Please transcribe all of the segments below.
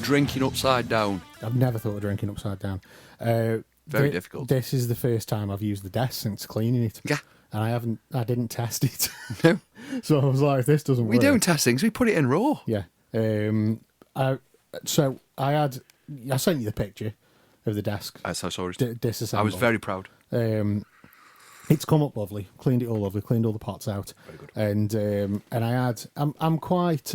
Drinking upside down. I've never thought of drinking upside down. Very difficult. This is the first time I've used the desk since cleaning it. Yeah. And I didn't test it. No. So I was like, if this doesn't work. We don't test things, we put it in raw. Yeah. I sent you the picture of the desk. That's how sorry. Disassembled. I was very proud. It's come up lovely. Cleaned it all lovely. Cleaned all the pots out. Very good. And I had. I'm quite.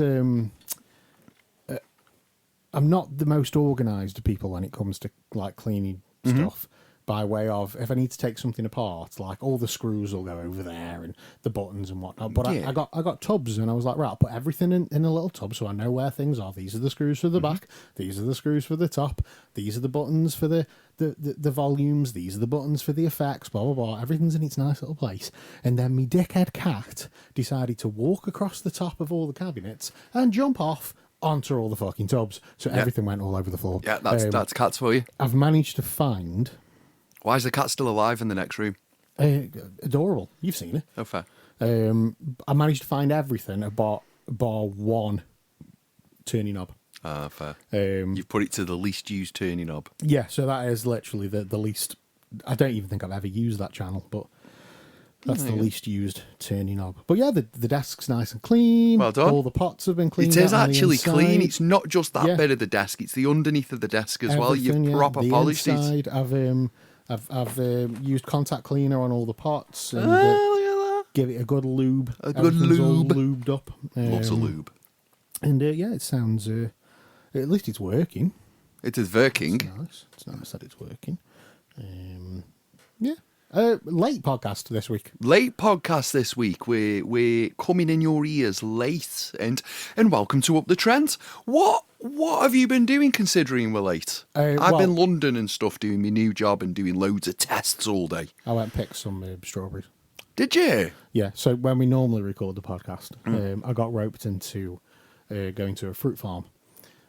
I'm not the most organised of people when it comes to like cleaning stuff. By way of, if I need to take something apart, like all the screws will go over there and the buttons and whatnot. But Yeah. I got tubs, and I was like, right, I'll put everything in a little tub so I know where things are. These are the screws for the back. These are the screws for the top. These are the buttons for the volumes. These are the buttons for the effects. Blah blah blah. Everything's in its nice little place. And then me dickhead cat decided to walk across the top of all the cabinets and jump off onto all the fucking tubs. So everything went all over the floor. Yeah, that's cats for you. I've managed to find. Why is the cat still alive in the next room? Adorable. You've seen it. Oh, fair. I managed to find everything bar one turning knob. Ah, fair. You've put it to the least used turning knob. Yeah, so that is literally the least. I don't even think I've ever used that channel, but that's the least used turning knob. But yeah, the desk's nice and clean. Well done. All the pots have been cleaned. It is out on the actually inside. clean. It's not just that bit of the desk. It's the underneath of the desk as well. Everything, You've proper the polished inside, it. I've used contact cleaner on all the pots and Look at give it a good lube. A good Everything's all lube. lubed up. Lots of lube. And yeah, it sounds. At least it's working. It is working. It's nice. It's nice that it's working. Yeah. Late podcast this week. Late podcast this week. We're coming in your ears late, and welcome to Up the Trent. What have you been doing considering we're late? I've been London and stuff doing my new job and doing loads of tests all day. I went and picked some strawberries. Did you? Yeah. So when we normally record the podcast, I got roped into going to a fruit farm,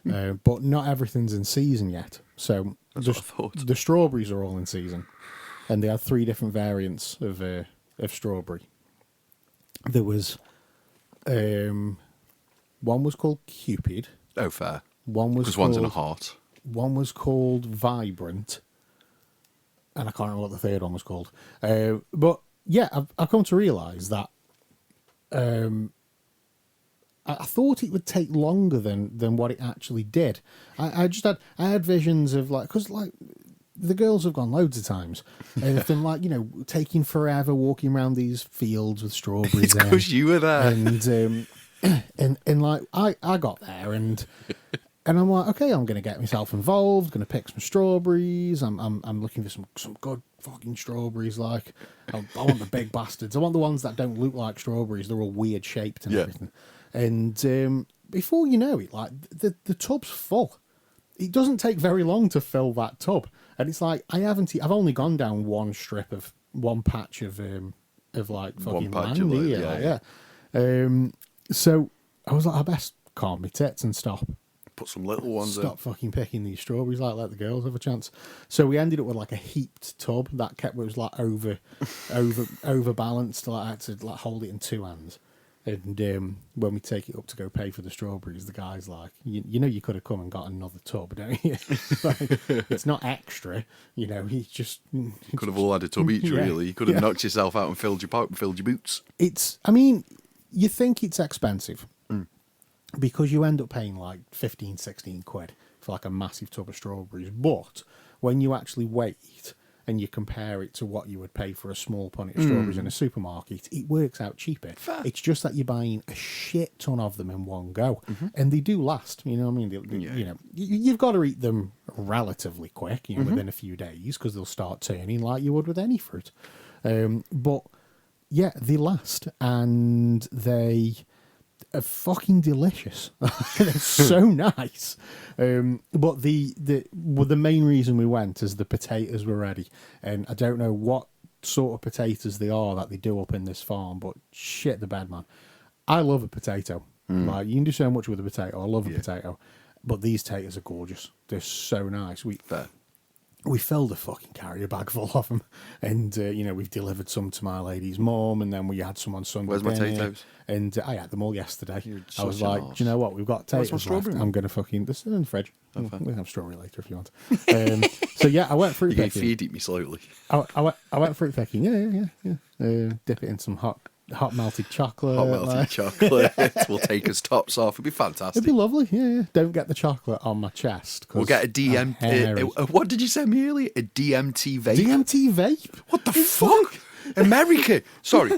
but not everything's in season yet. So That's what I thought. the strawberries are all in season. And they had 3 different variants of strawberry. There was one was called Cupid. Oh, fair. One was because one's in a heart. One was called Vibrant, and I can't remember what the third one was called. But yeah, I've come to realise that I thought it would take longer than what it actually did. I had visions of because the girls have gone loads of times, and they've been taking forever walking around these fields with strawberries. It's because you were there, and I got there, and I'm like, okay, I'm going to get myself involved, going to pick some strawberries. I'm looking for some good fucking strawberries. I want the big bastards. I want the ones that don't look like strawberries. They're all weird shaped and everything. And before you know it, the tub's full. It doesn't take very long to fill that tub. And it's like, I've only gone down one patch of fucking land here. Yeah. So I was like, I best calm my tits and stop. Put some little ones in. Stop fucking picking these strawberries, let the girls have a chance. So we ended up with a heaped tub that was overbalanced. I had to hold it in 2 hands. And when we take it up to go pay for the strawberries, the guy's like, you could have come and got another tub, don't you? It's not extra, He just could have all had a tub each, really. You could have knocked yourself out and filled your pipe and filled your boots. You think it's expensive because you end up paying 15, 16 quid for a massive tub of strawberries. But when you actually wait and you compare it to what you would pay for a small punnet of strawberries in a supermarket, it works out cheaper. Fair. It's just that you're buying a shit ton of them in one go, and they do last. You know what I mean? You've got to eat them relatively quick, within a few days, because they'll start turning like you would with any fruit. But yeah, they last, and they are fucking delicious. They're so nice. But the main reason we went is the potatoes were ready, and I don't know what sort of potatoes they are that they do up in this farm, but shit the bed, man. I love a potato. You can do so much with a potato. I love a potato. But these taters are gorgeous. They're so nice. We filled a fucking carrier bag full of them, and we've delivered some to my lady's mum, and then we had some on Sunday. Where's my potatoes? And I had them all yesterday. I was such an like, arse. do you know what? We've got Where's my taters left. strawberry? I'm going to fucking... This is in the fridge. Oh, fair. We'll have strawberry later if you want. So yeah, I went fruit You're picking. feeding me slowly. I went fruit picking. Yeah. Dip it in some hot melted chocolate. Hot melted chocolate will take us tops off. It'd be fantastic. It'd be lovely. Yeah. Don't get the chocolate on my chest. We'll get a what did you say me earlier? A DMT vape? DMT vape? What the fuck? America. Sorry.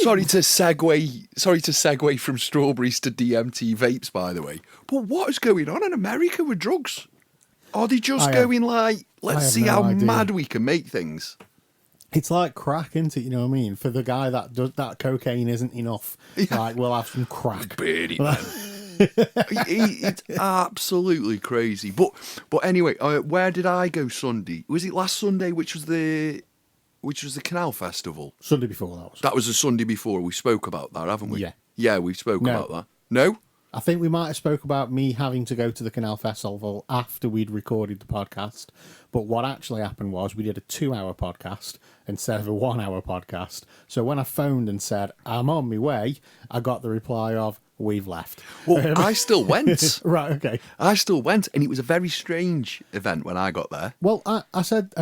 Sorry to segue from strawberries to DMT vapes, by the way. But what is going on in America with drugs? Are they just going like, let's see how mad we can make things? It's like crack, isn't it? You know what I mean? For the guy that does that, cocaine isn't enough. Like, we'll have some crack. Beardy, man. It's absolutely crazy. But anyway, where did I go Sunday? Was it last Sunday, which was the Canal Festival? Sunday before that was. That was the Sunday before. We spoke about that, haven't we? Yeah. Yeah, we spoke about that. No? I think we might have spoke about me having to go to the Canal Festival after we'd recorded the podcast. But what actually happened was we did a 2-hour podcast instead of a 1-hour podcast. So when I phoned and said, I'm on my way, I got the reply of, we've left. Well, I still went. Right, okay. I still went, and it was a very strange event when I got there. Well, I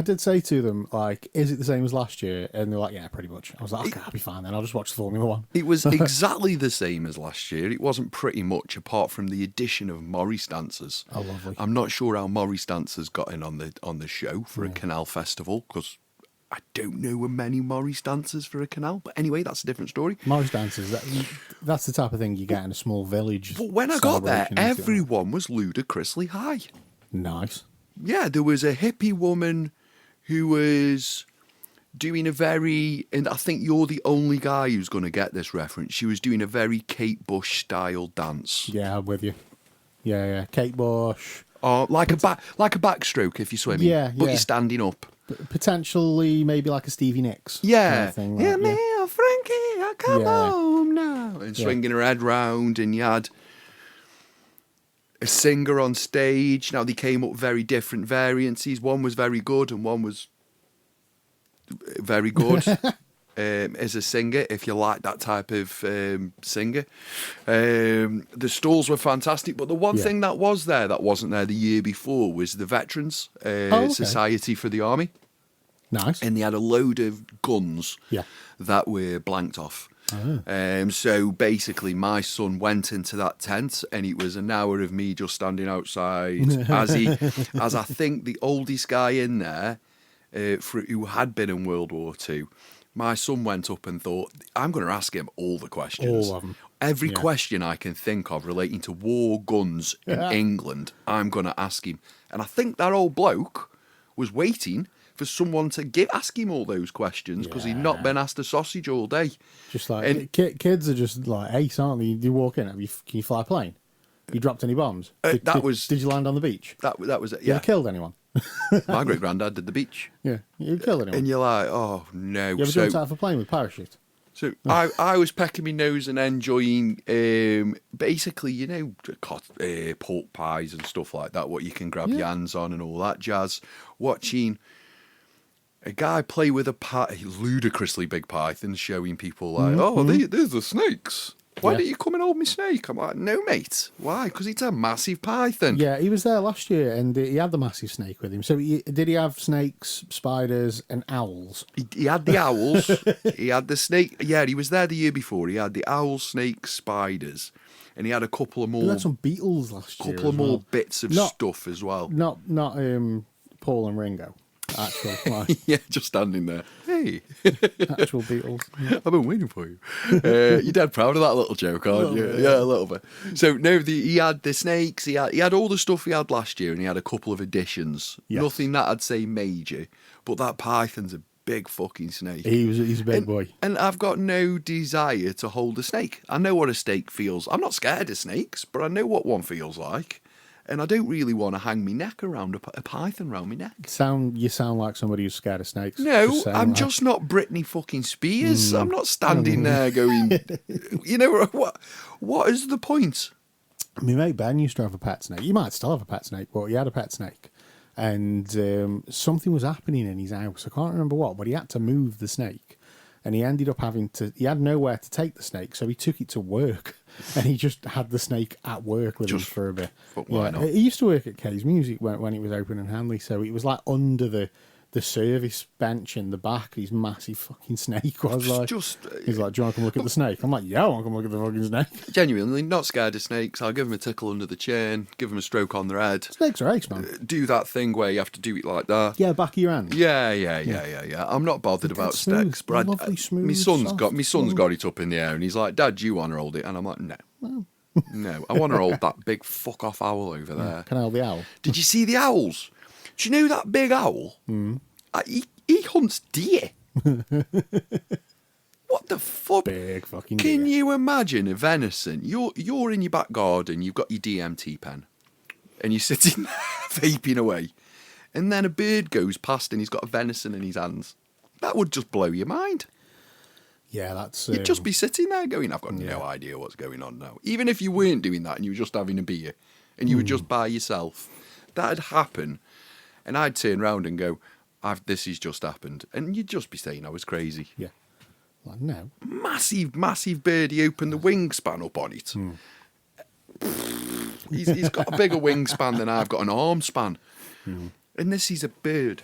did say to them, like, is it the same as last year? And they're like, yeah, pretty much. I was like, okay, I'll be fine then. I'll just watch the Formula One. It was exactly the same as last year. It wasn't pretty much, apart from the addition of Maurice dancers. Oh, lovely. I'm not sure how Maurice dancers got in on the show for a Canal Festival, because I don't know many Maurice dancers for a canal. But anyway, that's a different story. Maurice dancers, that's the type of thing you get in a small village. But when I got there, everyone was ludicrously high. Nice. Yeah, there was a hippie woman who was doing a very, and I think you're the only guy who's going to get this reference, she was doing a very Kate Bush style dance. Yeah, I'm with you. Yeah. Kate Bush. Oh, like a backstroke if you're swimming. Yeah. But you're standing up. Potentially maybe like a Stevie Nicks. Yeah. Kind of thing, Yeah, me, Frankie, I come home now. And swinging her head round, and you had a singer on stage. Now, they came up very different variances. One was very good and one was very good as a singer, if you like that type of singer. The stalls were fantastic, but the one thing that was there that wasn't there the year before was the Veterans Society for the Army. Nice. And they had a load of guns that were blanked off. So basically my son went into that tent, and it was an hour of me just standing outside as I think the oldest guy in there who had been in World War II. My son went up and thought, I'm going to ask him all the questions. All of them. Every question I can think of relating to war, guns in England, I'm going to ask him. And I think that old bloke was waiting for someone to ask him all those questions, because he'd not been asked a sausage all day. Just like, kids are just like ace, aren't they? You walk in, can you fly a plane? You dropped any bombs? Did you land on the beach? That was it, You ever killed anyone? My great-granddad did the beach. Yeah, you killed anyone? And you're like, oh, no. You ever jumped out of a plane with parachute? So I was pecking my nose and enjoying, basically, pork pies and stuff like that, what you can grab your hands on and all that jazz. Watching a guy play with a ludicrously big python, showing people like, there's the snakes. Why don't you come and hold me snake? I'm like, no, mate. Why? Because it's a massive python. Yeah, he was there last year, and he had the massive snake with him. So did he have snakes, spiders, and owls? He had the owls. He had the snake. Yeah, he was there the year before. He had the owls, snakes, spiders, and he had a couple of more. He had some beetles last year. Couple of more bits of stuff as well. Not Paul and Ringo. Actual, yeah, just standing there. Hey, actual beetles. I've been waiting for you. You're dead proud of that little joke, aren't you? Yeah, a little bit. So no, he had the snakes. He had all the stuff he had last year, and he had a couple of additions. Yes. Nothing that I'd say major, but that python's a big fucking snake. He's a big boy. And I've got no desire to hold a snake. I know what a snake feels. I'm not scared of snakes, but I know what one feels like. And I don't really want to hang my neck around a python around my neck. You sound like somebody who's scared of snakes. No, I'm just not Britney fucking Spears. I'm not standing there going, what is the point? My mate Ben used to have a pet snake. He might still have a pet snake, but he had a pet snake. And something was happening in his house. I can't remember what, but he had to move the snake. And he ended up he had nowhere to take the snake, so he took it to work. And he just had the snake at work with him for a bit. Why not? He used to work at K's Music when it was open in Hanley, so it was like under the service bench in the back. His massive fucking snake was like. He's like, "Do you want to come look at the snake?" I'm like, "Yeah, I want to come look at the fucking snake." Genuinely, not scared of snakes. I'll give them a tickle under the chin, give them a stroke on their head. Snakes are ace, man. Do that thing where you have to do it like that. Yeah, back of your hand. Yeah. I'm not bothered about snakes, but my son's got it up in the air, and he's like, "Dad, do you want to hold it?" And I'm like, "No." No, I want to hold that big fuck off owl over there. Can I hold the owl? Did you see the owls? Do you know that big owl? He hunts deer. What the fuck? Big fucking Can deer. you imagine a venison? You're in your back garden, you've got your DMT pen, and you're sitting there vaping away, and then a bird goes past and he's got a venison in his hands. That would just blow your mind. Yeah, that's... You'd just be sitting there going, I've got no idea what's going on now. Even if you weren't doing that and you were just having a beer and you were just by yourself, that'd happen. And I'd turn round and go, this has just happened. And you'd just be saying I was crazy. Yeah. Like, no. Massive bird. He opened the wingspan up on it. He's got a bigger wingspan than I've got an arm span. And this is a bird.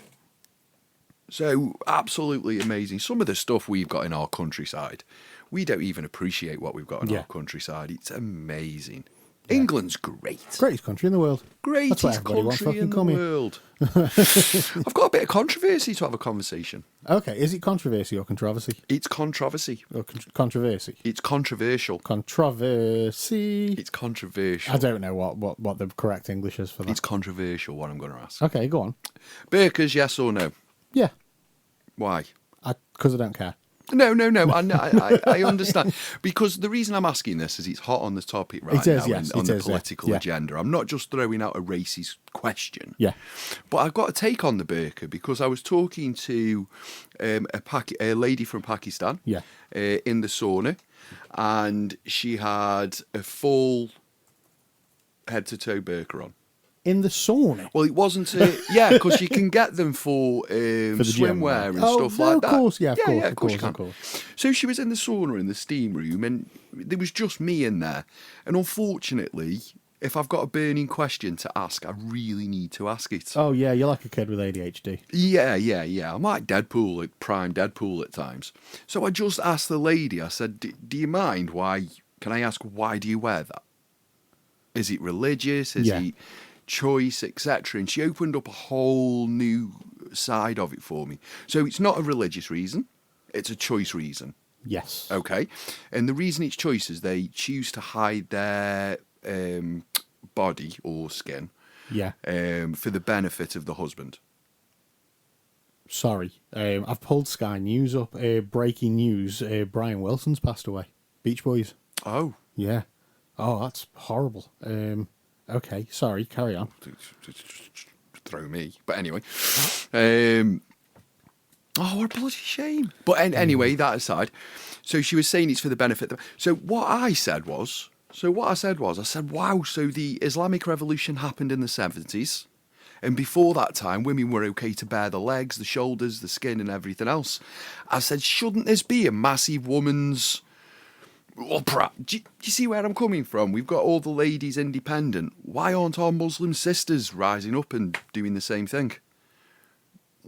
So, absolutely amazing. Some of the stuff we've got in our countryside, we don't even appreciate what we've got in our countryside. It's amazing. Yeah. England's great. Greatest country in the world. Greatest country in the world. I've got a bit of controversy to have a conversation. Okay, is it controversy or controversy? It's controversy. Or controversy? It's controversial. Controversy. It's controversial. I don't know what the correct English is for that. It's controversial, what I'm going to ask. Okay, go on. Burkas, yes or no? Yeah. Why? Because I don't care. No. I understand. Because the reason I'm asking this is it's hot on the topic right now on the political agenda. I'm not just throwing out a racist question. Yeah. But I've got a take on the burqa because I was talking to a lady from Pakistan in the sauna, and she had a full head-to-toe burqa on. In the sauna? Well, it wasn't because you can get them for swimwear and stuff like that. Of course you can. So she was in the sauna in the steam room, and there was just me in there. And unfortunately, if I've got a burning question to ask, I really need to ask it. Oh, yeah, you're like a kid with ADHD. Yeah. I'm like Deadpool, like prime Deadpool at times. So I just asked the lady, I said, do you mind can I ask, why do you wear that? Is it religious? Is it choice, etc.? And she opened up a whole new side of it for me. So it's not a religious reason, it's a choice reason. Yes. Okay. And the reason it's choice is they choose to hide their body or skin for the benefit of the husband. Sorry, I've pulled Sky News up. Breaking news, Brian Wilson's passed away. Beach Boys. Oh. Yeah. Oh, that's horrible. Okay, sorry, carry on. Throw me. But anyway. What a bloody shame. But anyway, that aside. So she was saying it's for the benefit. So what I said was, I said, wow, so the Islamic Revolution happened in the 70s. And before that time, women were okay to bare the legs, the shoulders, the skin and everything else. I said, shouldn't this be a massive woman's opera? Do you see where I'm coming from? We've got all the ladies independent. Why aren't our Muslim sisters rising up and doing the same thing?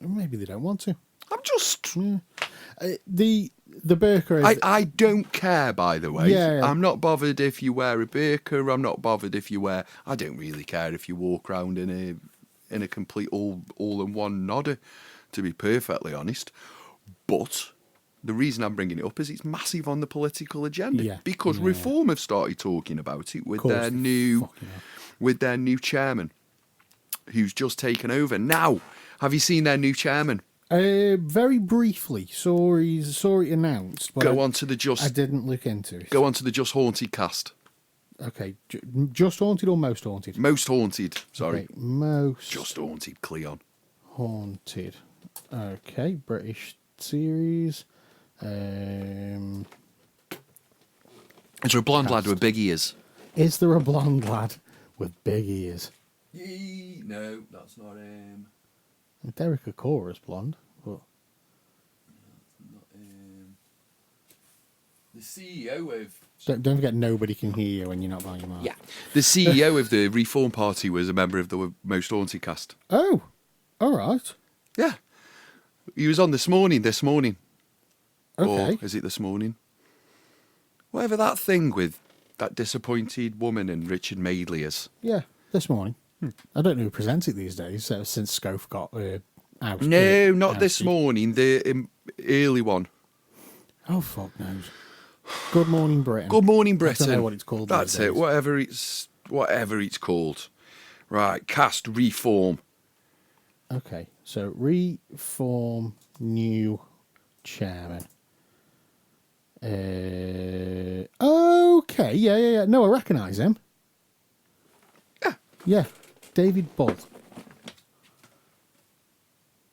Maybe they don't want to. I'm just... The burqa is... I don't care, by the way. Yeah. I'm not bothered if you wear a burqa. I'm not bothered if you wear... I don't really care if you walk around in a complete all-in-one nodder, to be perfectly honest. But the reason I'm bringing it up is it's massive on the political agenda. Because Reform have started talking about it with their new chairman, who's just taken over. Now, have you seen their new chairman? Very briefly. Saw it announced. But I didn't look into it. Go on to the Just Haunted cast. Okay, Just Haunted or Most Haunted? Most Haunted, sorry. Okay, Just Haunted, Cleon. Haunted. Okay, British series. So a blonde lad with big ears. Is there a blonde lad with big ears? No, that's not Derek Acorah's blonde. But... the CEO of... Don't forget, nobody can hear you when you're not by your mic. Yeah. The CEO of the Reform Party was a member of the Most Haunted cast. Oh, all right. Yeah. He was on this morning. Okay. Or is it this morning? Whatever that thing with that disappointed woman and Richard Madeley is. Yeah, this morning. I don't know who presents it these days, since Scof got out. No, not this morning. The early one. Oh, fuck knows. Good Morning Britain. Good Morning Britain. I don't know what it's called. That's it. Whatever it's called. Right. Cast Reform. Okay. So Reform new chairman. Okay. Yeah. No, I recognise him. Yeah. Yeah. David Bull.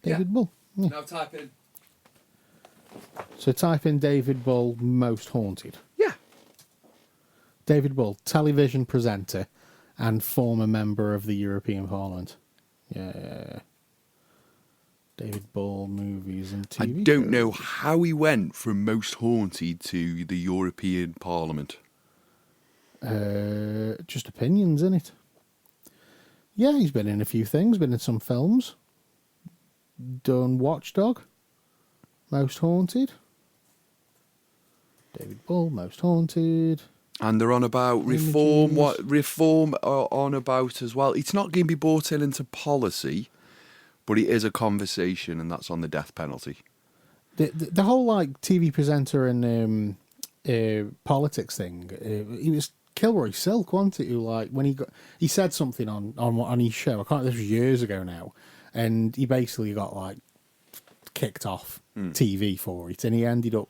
David Bull. Yeah. Now type in. So type in David Bull Most Haunted. Yeah. David Bull, television presenter and former member of the European Parliament. Yeah. David Bull movies and TV. I don't know how he went from Most Haunted to the European Parliament. Just opinions, isn't it? Yeah, he's been in a few things, been in some films. Done Watchdog. Most Haunted. David Bull, Most Haunted. And they're on about reform. What reform are on about as well? It's not going to be brought into policy, but it is a conversation, and that's on the death penalty. The whole like TV presenter and politics thing. He was Kilroy Silk, wasn't it? Who like when he said something on his show. I can't. This was years ago now, and he basically got like kicked off TV for it, and he ended up.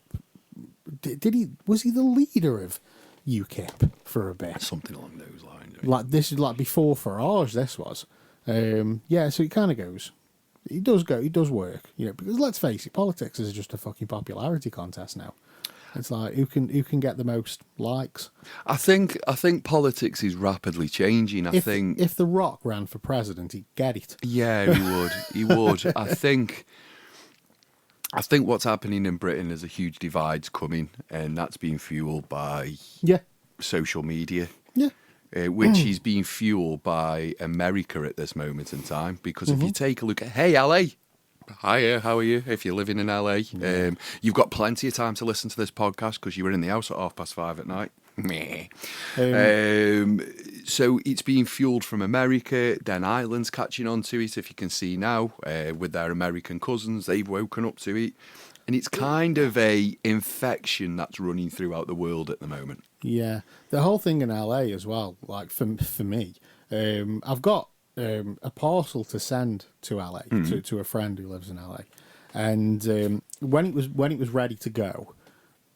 Did he? Was he the leader of UKIP for a bit? Something along those lines. Like this is like before Farage. This was. Yeah, so it kind of goes. It does work, because let's face it, politics is just a fucking popularity contest now. It's like who can get the most likes. I think politics is rapidly changing. If The Rock ran for president, he'd get it. Yeah, he would. He would. I think what's happening in Britain is a huge divide's coming, and that's being fueled by social media. Yeah. Which is being fueled by America at this moment in time. Because if you take a look at, hey, LA, hiya, how are you? If you're living in LA, you've got plenty of time to listen to this podcast because you were in the house at 5:30 at night. Meh. So it's being fueled from America. Then Ireland's catching on to it, if you can see now, with their American cousins. They've woken up to it. And it's kind of a infection that's running throughout the world at the moment. Yeah, the whole thing in LA as well. Like for me, I've got a parcel to send to LA to a friend who lives in LA, and when it was ready to go,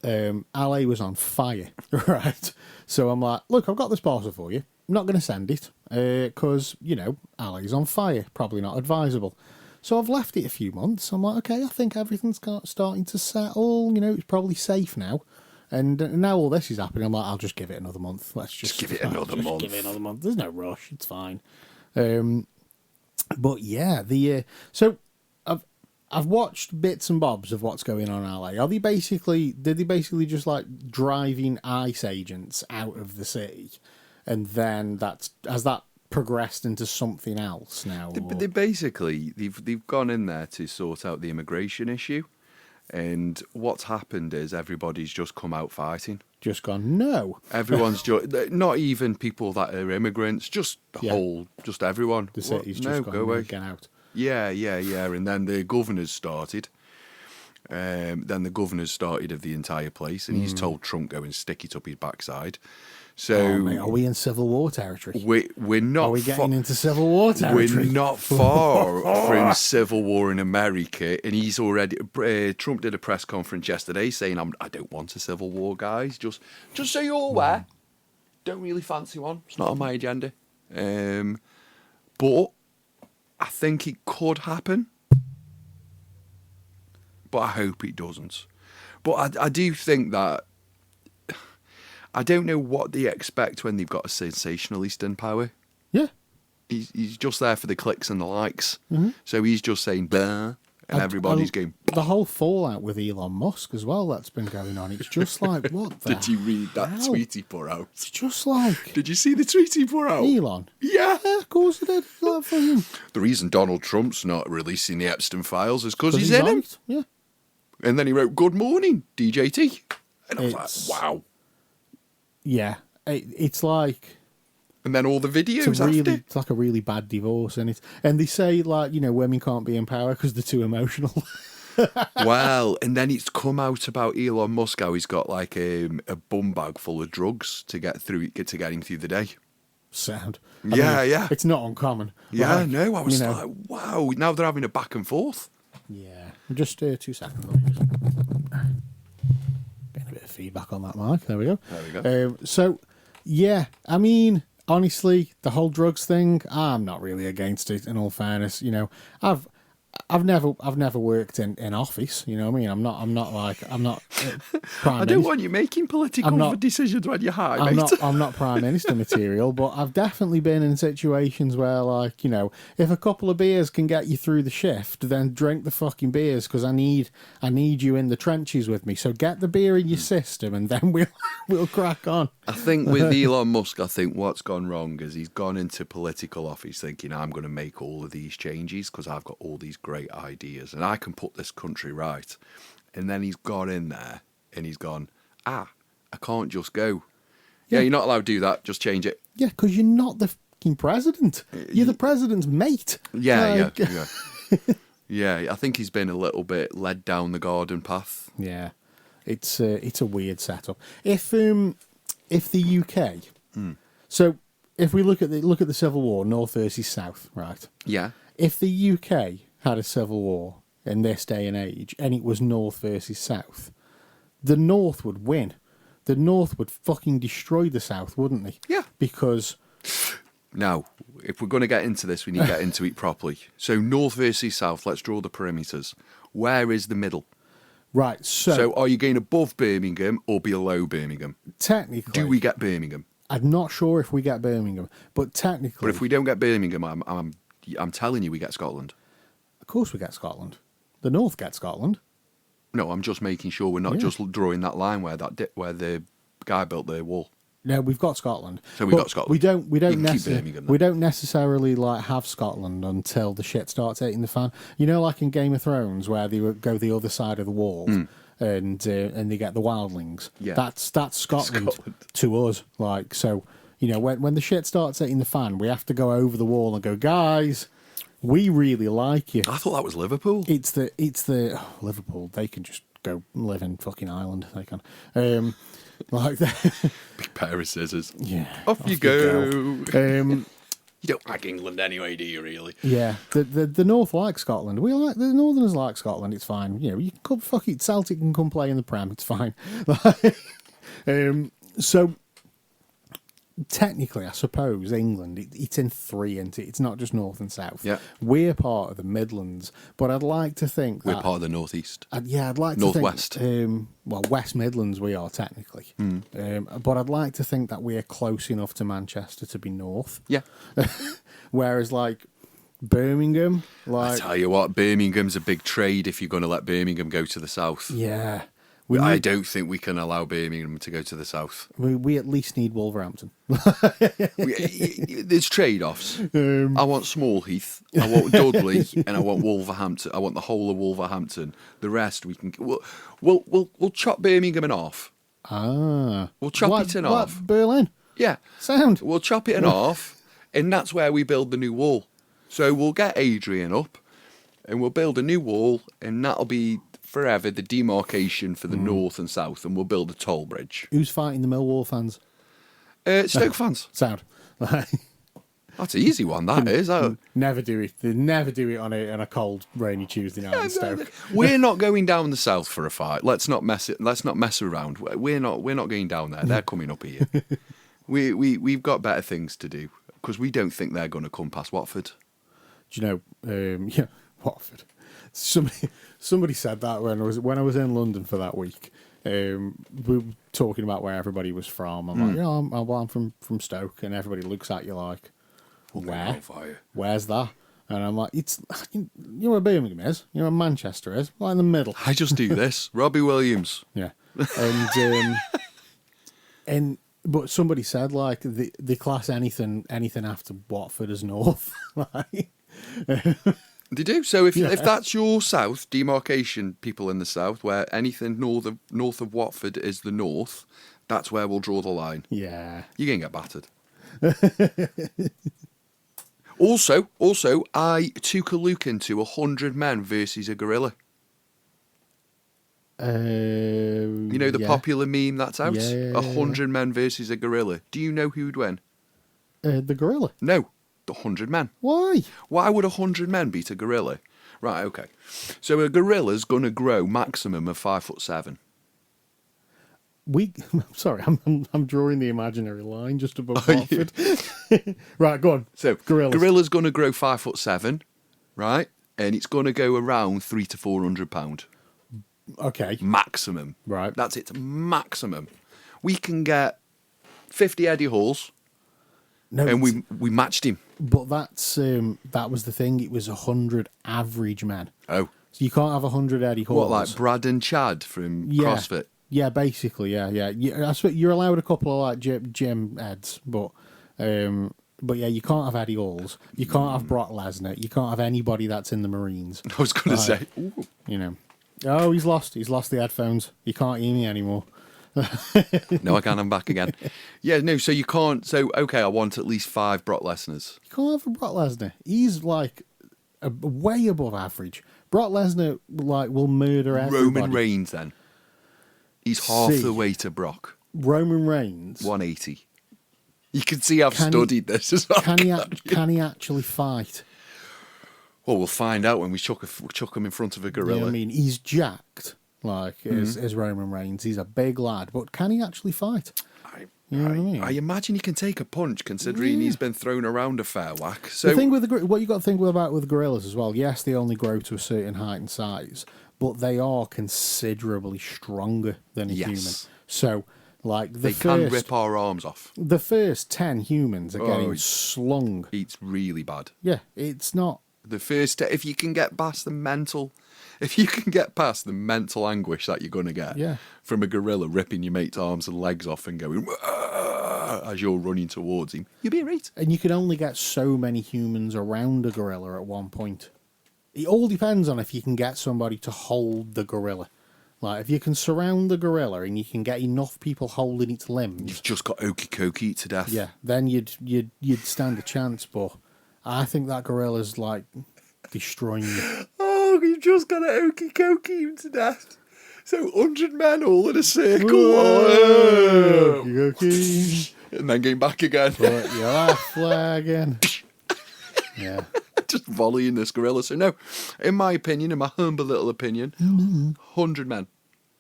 LA was on fire, right? So I'm like, look, I've got this parcel for you. I'm not going to send it because LA's on fire. Probably not advisable. So I've left it a few months. I'm like, okay, I think everything's starting to settle. It's probably safe now. And now all this is happening. I'm like, I'll just give it another month. Let's just give it another month. Give it another month. There's no rush. It's fine. But yeah, so I've watched bits and bobs of what's going on in LA. Did they basically just like driving ICE agents out of the city, and then has that progressed into something else now? They've gone in there to sort out the immigration issue, and what's happened is everybody's just come out fighting. Just gone, no. Everyone's just not even people that are immigrants, just just everyone. The city's just gone, go away. Get out. Yeah. And then the governors started. Then the governors started of the entire place, and he's told Trump go and stick it up his backside. So, mate, are we in Civil War territory? We're not. Are we getting into Civil War territory? We're not far from Civil War in America, and he's already. Trump did a press conference yesterday saying, "I don't want a civil war, guys. Just so you're aware, don't really fancy one. It's not on my agenda." But I think it could happen, but I hope it doesn't. But I do think that. I don't know what they expect when they've got a sensationalist in power. Yeah. He's just there for the clicks and the likes. Mm-hmm. So he's just saying blah, and everybody's going. The whole fallout with Elon Musk as well that's been going on. It's just like, what the Did you read that hell? tweet he put out? It's just like... Did you see the tweet he put out? Elon? Yeah. Yeah, of course I did. Like, for him. The reason Donald Trump's not releasing the Epstein files is because he's in on him. it. Yeah. And then he wrote, "Good morning, DJT." And I was like, wow. Yeah. It's like... And then all the videos after. It's like a really bad divorce, and they say, like, you know, women can't be in power because they're too emotional. Well, and then it's come out about Elon Musk how he's got like a bum bag full of drugs to get him through the day. Sound. Yeah. It's not uncommon. Yeah, like, no, I was like, wow. Now they're having a back and forth. Yeah. Just 2 seconds. Getting a bit of feedback on that mic. There we go. So, yeah, I mean, honestly, the whole drugs thing, I'm not really against it. In all fairness, you know, I've never worked in office. You know what I mean? I'm not. Prime I don't want you making political decisions when you're high, mate. I'm not prime minister material, but I've definitely been in situations where, like, you know, if a couple of beers can get you through the shift, then drink the fucking beers because I need you in the trenches with me. So get the beer in your system, and then we'll crack on. I think with Elon Musk, what's gone wrong is he's gone into political office thinking I'm going to make all of these changes because I've got all these great ideas and I can put this country right. And then he's gone in there and he's gone, I can't just go. Yeah, you're not allowed to do that. Just change it. Yeah, because you're not the fucking president. You're the president's mate. Yeah. Yeah, I think he's been a little bit led down the garden path. Yeah, it's a weird setup. If the UK, so if we look at the Civil War, North versus South, right? Yeah. If the UK had a civil war in this day and age, and it was North versus South, the North would win. The North would fucking destroy the South, wouldn't they? Yeah. Because... Now, if we're going to get into this, we need to get into it properly. So North versus South, let's draw the perimeters. Where is the middle? Right, so are you going above Birmingham or below Birmingham? Technically... Do we get Birmingham? I'm not sure if we get Birmingham, but technically... But if we don't get Birmingham, I'm telling you we get Scotland. Of course we get Scotland. The North gets Scotland. No, I'm just making sure we're not just drawing that line where the guy built the wall. No, we've got Scotland. So we've got Scotland. We don't necessarily like have Scotland until the shit starts hitting the fan. You know, like in Game of Thrones, where they go the other side of the wall and they get the wildlings. Yeah, that's Scotland to us. Like, so, you know, when the shit starts hitting the fan, we have to go over the wall and go, guys, we really like you. I thought that was Liverpool. It's the Liverpool. They can just go live in fucking Ireland. They can. Like that. Big pair of scissors. Yeah. Off you go. You don't like England anyway, do you really? Yeah. The North like Scotland. The Northerners like Scotland. It's fine. You know, you can come, fuck it. Celtic can come play in the Prem. It's fine. So technically, I suppose England, it's in three, isn't it? It's not just North and South. Yeah. We're part of the Midlands, but I'd like to think we're part of the Northeast. I'd like Northwest. to think... well, West Midlands we are, technically. But I'd like to think that we're close enough to Manchester to be North. Yeah. Whereas, like, Birmingham... I tell you what, Birmingham's a big trade if you're going to let Birmingham go to the South. Yeah. I don't think we can allow Birmingham to go to the south. We at least need Wolverhampton. There's trade-offs. I want Small Heath, I want Dudley, and I want Wolverhampton. I want the whole of Wolverhampton. The rest we can. We'll chop Birmingham in half. We'll chop it in half. Berlin. Yeah. Sound. We'll chop it in half, and that's where we build the new wall. So we'll get Adrian up, and we'll build a new wall, and that'll be forever the demarcation for the north and south, and we'll build a toll bridge. Who's fighting the Millwall fans? Stoke fans. Sound. That's an easy one, that is. Never do it. They never do it on a cold, rainy Tuesday night in Stoke. We're not going down the south for a fight. Let's not mess around. We're not going down there. They're coming up here. We've got better things to do because we don't think they're going to come past Watford. Do you know? Yeah, Watford. Somebody said that when I was in London for that week. We were talking about where everybody was from. I'm like, I'm from Stoke, and everybody looks at you like, where? Where's that? And I'm like, you know where Birmingham is? You know where Manchester is? Right in the middle. I just do this. Robbie Williams. Yeah. And but somebody said like the class anything after Watford as north. Like, They do. So if that's your south demarcation, people in the south, where anything north of Watford is the north, that's where we'll draw the line. yeah. You're gonna get battered. Also, I took a look into 100 men versus a gorilla. You know the popular meme that's out? Yeah. 100 men versus a gorilla. Do you know who'd win? The gorilla. No, the 100 men. Why? Why would 100 men beat a gorilla? Right, okay. So a gorilla's going to grow maximum of 5'7". Sorry, I'm drawing the imaginary line just above Watford. Right, go on. So gorilla's going to grow 5'7", right? And it's going to go around 300 to 400 pound. Okay. Maximum. Right. That's its maximum. We can get 50 Eddie Halls. No, and we matched him. But that was the thing. It was 100 average men. Oh. So you can't have 100 Eddie Halls. What, like Brad and Chad from CrossFit? Yeah, basically, yeah. I suppose you're allowed a couple of like gym heads, but yeah, you can't have Eddie Halls. You can't have Brock Lesnar. You can't have anybody that's in the Marines. I was going to say, ooh. You know, oh, he's lost the headphones. You can't hear me anymore. No, I can. I'm back again. Yeah, no. So you can't. So okay, I want at least 5 Brock Lesnars. You can't have a Brock Lesnar. He's like way above average. Brock Lesnar like will murder everybody. Roman Reigns then. He's half the way to Brock. Roman Reigns 180. You can see I've studied this as well. Can he actually fight? Well, we'll find out when we chuck him in front of a gorilla. Yeah, I mean, he's jacked. Like, is Roman Reigns. He's a big lad. But can he actually fight? You know what I mean? I imagine he can take a punch, considering he's been thrown around a fair whack. So the thing with what you got to think about with gorillas as well, yes, they only grow to a certain height and size, but they are considerably stronger than a human. So, like, they can rip our arms off. The first 10 humans are getting slung. It's really bad. Yeah, it's not... The first... If you can get past the mental... If you can get past the mental anguish that you're going to get from a gorilla ripping your mate's arms and legs off and going as you're running towards him, you'll be right. And you can only get so many humans around a gorilla at one point. It all depends on if you can get somebody to hold the gorilla. Like, if you can surround the gorilla and you can get enough people holding its limbs... You've just got Okie Kokie to death. Yeah, then you'd stand a chance, but I think that gorilla's, like, destroying you. Oh, you've just got to Okie Kokie him to death. So 100 men all in a circle. Okie. And then going back again. Put your left flag in. Yeah. Just volleying this gorilla. So no, in my opinion, in my humble little opinion, 100 men.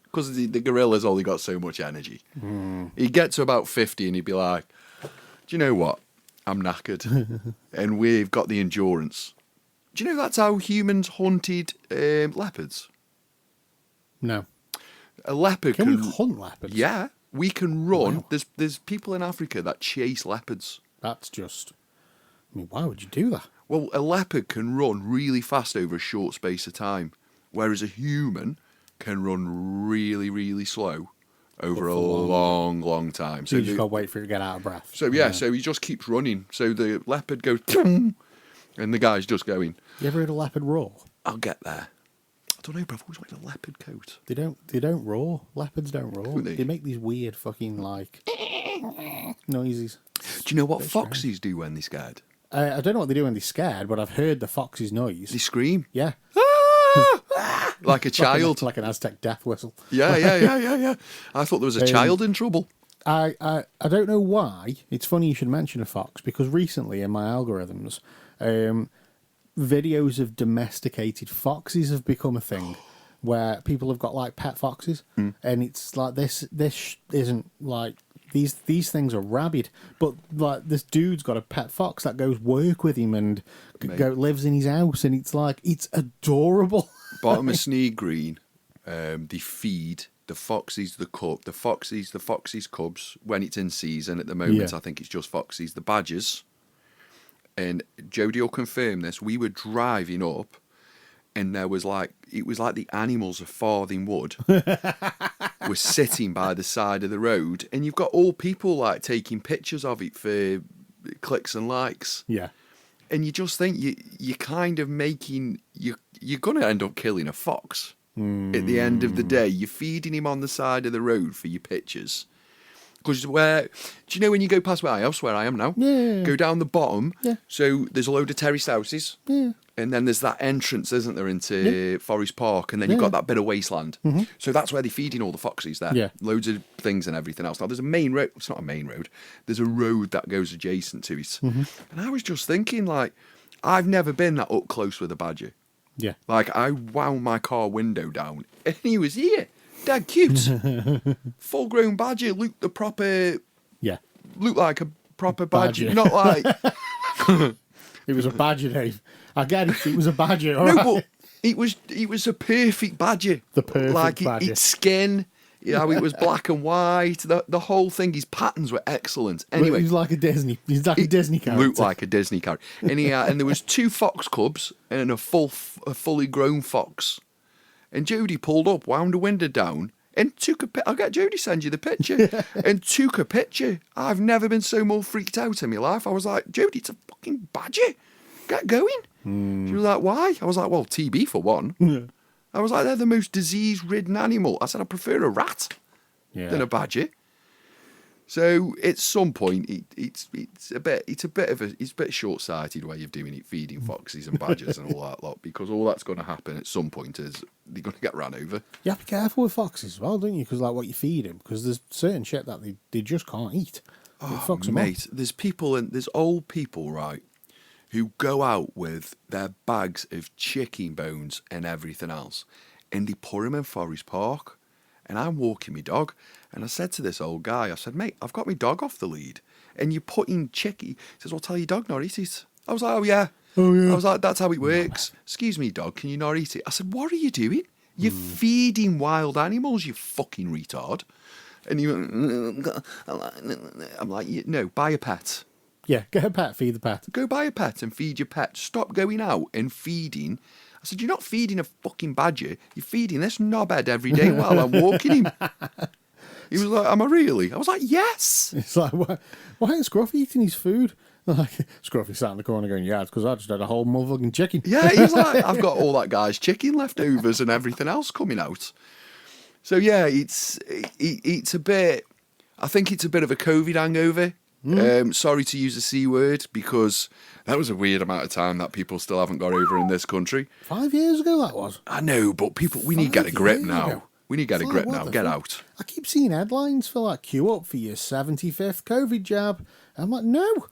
Because the gorilla's only got so much energy. He'd get to about 50 and he'd be like, do you know what? I'm knackered. And we've got the endurance. Do you know that's how humans hunted leopards? No. A leopard can we hunt leopards? Yeah, we can run. Wow. There's people in Africa that chase leopards. That's just... I mean, why would you do that? Well, a leopard can run really fast over a short space of time, whereas a human can run really, really slow over a long, long time. So you just got to wait for it to get out of breath. So so he just keeps running. So the leopard goes, and the guy's just going. You ever heard a leopard roar? I'll get there. I don't know, but I've always wanted a leopard coat. They don't roar. Leopards don't roar. Don't they? They make these weird fucking like noises. Do you know what foxes do when they're scared? I don't know what they do when they're scared, but I've heard the fox's noise. They scream. Yeah. Like a child. Like an Aztec death whistle. Yeah. I thought there was a child in trouble. I don't know why. It's funny you should mention a fox, because recently in my algorithms, videos of domesticated foxes have become a thing, where people have got like pet foxes, and it's like this isn't like these things are rabid. But like this dude's got a pet fox that goes work with him and lives in his house, and it's adorable. Bottom of Sneed Green, they feed the foxies the foxies cubs when it's in season. At the moment, I think it's just foxies the badgers. And Jodie will confirm this. We were driving up, and it was like the animals of Farthing Wood were sitting by the side of the road, and you've got all people like taking pictures of it for clicks and likes. Yeah. And you just think you're kind of making you're going to end up killing a fox. At the end of the day, you're feeding him on the side of the road for your pictures. Because do you know when you go past my house, where I am now? Yeah. Go down the bottom. Yeah. So there's a load of terraced houses. Yeah. And then there's that entrance, isn't there, into Forest Park, and then you've got that bit of wasteland. Mm-hmm. So that's where they're feeding all the foxes there. Yeah. Loads of things and everything else. Now there's a main road. It's not a main road. There's a road that goes adjacent to it. Mm-hmm. And I was just thinking, like, I've never been that up close with a badger. Yeah. Like, I wound my car window down, and he was here. Dead cute. Full-grown badger. Looked like a proper badger. Not like... It was a badger, Dave. I get it. It was a badger. But it was a perfect badger. The perfect badger. Its skin, it was black and white. The whole thing, his patterns were excellent. Anyway, he's like a Disney character. Looked like a Disney character. And there was 2 fox cubs and a fully grown fox. And Jodie pulled up, wound a window down, and took a picture. I'll get Jodie to send you the picture. And took a picture. I've never been so more freaked out in my life. I was like, Jodie, it's a fucking badger. Get going. She was like, why? I was like, well, TB for one. Yeah. I was like, they're the most disease-ridden animal. I said, I prefer a rat than a badger. So at some point, it's a bit short-sighted way of doing it, feeding foxes and badgers and all that lot, because all that's going to happen at some point is they're going to get ran over. You have to be careful with foxes as well, don't you? Because like what you feed them, because there's certain shit that they just can't eat. Oh, mate, there's old people, right, who go out with their bags of chicken bones and everything else, and they put them in Forest Park. And I'm walking my dog, and I said to this old guy, I said, mate, I've got my dog off the lead, and you're putting chicken. He says, well, tell your dog not eat it. I was like, oh yeah. I was like, that's how it works. Excuse me, dog, can you not eat it? I said, what are you doing? You're feeding wild animals, you fucking retard. And he went, I'm like, no, buy a pet. Yeah, get a pet, feed the pet. Go buy a pet and feed your pet. Stop going out and feeding. I said, you're not feeding a fucking badger. You're feeding this knobhead every day while I'm walking him. He was like, am I really? I was like, yes. It's like, why ain't Scruffy eating his food? Like, Scruffy sat in the corner going, yeah, it's because I just had a whole motherfucking chicken. Yeah, he's like, I've got all that guy's chicken leftovers and everything else coming out. So yeah, it's a bit, I think it's a bit of a COVID hangover. Sorry to use the C word, because that was a weird amount of time that people still haven't got over in this country. 5 years ago that was. I know, but we need to get a grip now. We need to get a grip now. Get out. I keep seeing headlines for like, queue up for your 75th COVID jab. I'm like, no.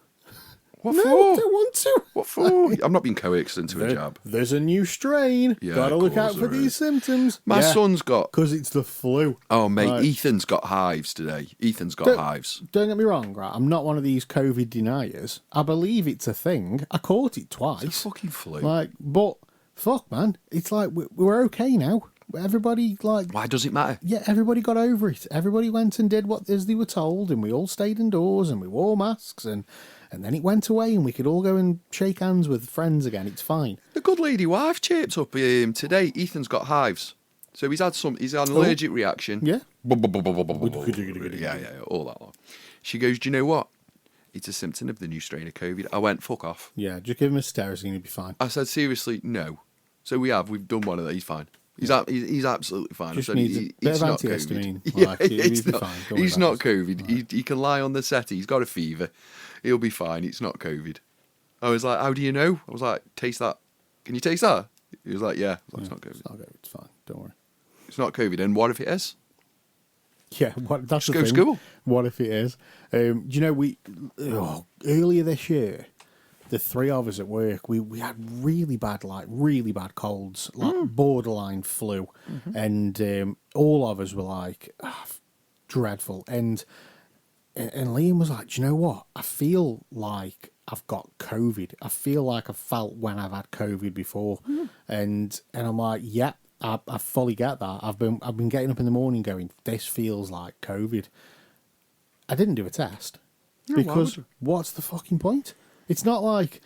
What for? I don't want to. What for? I'm not being coaxed into a jab. There's a new strain. Yeah, Gotta look out for these symptoms. My son's got... Because it's the flu. Oh, mate, Ethan's got hives today. Hives. Don't get me wrong, right? I'm not one of these COVID deniers. I believe it's a thing. I caught it twice. It's a fucking flu. Like, but, fuck, man. It's like, we're okay now. Everybody, like... Why does it matter? Yeah, everybody got over it. Everybody went and did what as they were told, and we all stayed indoors, and we wore masks, and then it went away, and we could all go and shake hands with friends again. It's fine. The good lady wife chirped up today. Ethan's got hives. So he's had an allergic reaction. Yeah. Yeah, all that lot. She goes, do you know what? It's a symptom of the new strain of COVID. I went, fuck off. Yeah, just give him a Sterisine, he'll be fine. I said, seriously, no. So we've done one of those, he's fine. He's absolutely fine. Just I said, needs a bit of antihistamine. Yeah, he's not COVID. Right. He can lie on the settee. He's got a fever. He'll be fine. It's not COVID. I was like, how do you know? I was like, taste that. Can you taste that? He was like, yeah. I was like, it's not COVID. It's not COVID. It's fine. Don't worry. It's not COVID. And what if it is? Yeah, that's Just the go thing. school. What if it is? Do you know, earlier this year, the three of us at work, we had really bad colds, like borderline flu. Mm-hmm. And all of us were like, dreadful. And and Liam was like, do you know what? I feel like I've got COVID. I feel like I've felt when I've had COVID before. And I'm like, yeah, I fully get that. I've been getting up in the morning going, this feels like COVID. I didn't do a test because what's the fucking point? It's not like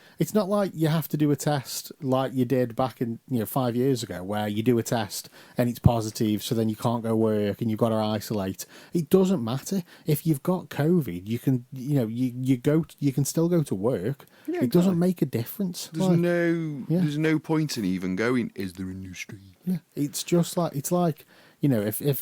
you have to do a test like you did back in 5 years ago, where you do a test and it's positive, so then you can't go work and you've got to isolate. It doesn't matter if you've got COVID. You can you can still go to work. Yeah, it doesn't make a difference. There's no point in even going. Is there a new strain? Yeah, it's just like if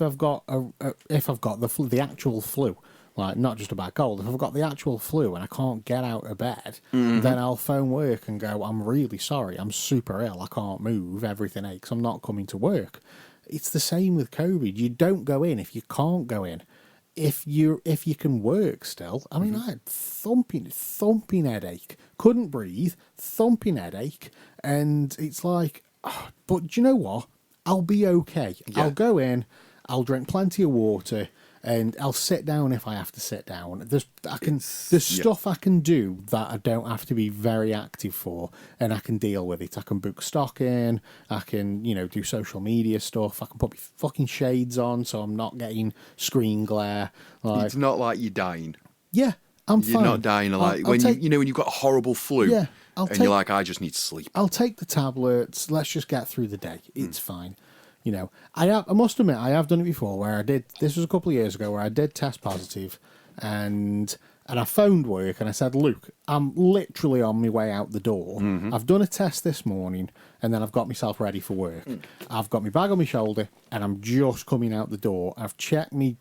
I've got the actual flu. Like, not just a bad cold. If I've got the actual flu and I can't get out of bed, then I'll phone work and go, I'm really sorry, I'm super ill, I can't move, everything aches, I'm not coming to work. It's the same with COVID. You don't go in if you can't go in. If you can work still. I mean, I had thumping headache, couldn't breathe, thumping headache, and it's like, but do you know what? I'll be okay. Yeah. I'll go in, I'll drink plenty of water, and I'll sit down if I have to sit down. There's stuff I can do that I don't have to be very active for, and I can deal with it. I can book stock in, I can, do social media stuff, I can put my fucking shades on so I'm not getting screen glare. It's not like you're dying. Yeah, I'm fine. You're not dying when you've got a horrible flu, yeah, you're like, I just need to sleep. I'll take the tablets, let's just get through the day. It's fine. I must admit, I have done it before where this was a couple of years ago, where I did test positive, and I phoned work and I said, look, I'm literally on my way out the door. I've done a test this morning and then I've got myself ready for work. I've got my bag on my shoulder and I'm just coming out the door. I've checked me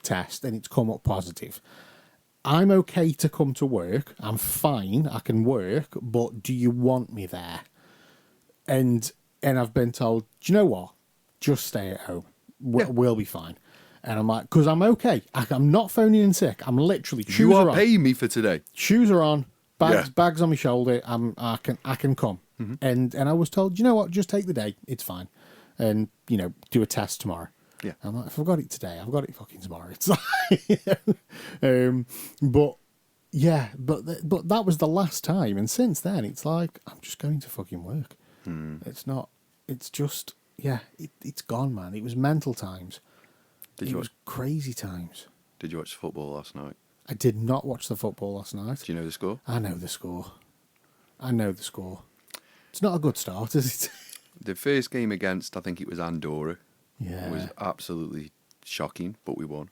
test and it's come up positive. I'm okay to come to work. I'm fine. I can work, but do you want me there? And I've been told, do you know what? Just stay at home. We'll be fine. And I'm like, because I'm okay. I'm not phoning in sick. I'm literally shoes You are on. paying me for today. Shoes are on. Bags on my shoulder. I can come. And I was told, do you know what? Just take the day. It's fine. And do a test tomorrow. Yeah. I'm like, if I've got it today, I've got it fucking tomorrow. It's like, but that was the last time. And since then, it's like, I'm just going to fucking work. It's not. It's just, it's gone, man. It was mental times. It was crazy times. Did you watch football last night? I did not watch the football last night. Do you know the score? I know the score. It's not a good start, is it? The first game against, I think it was Andorra. Yeah. Was absolutely shocking, but we won.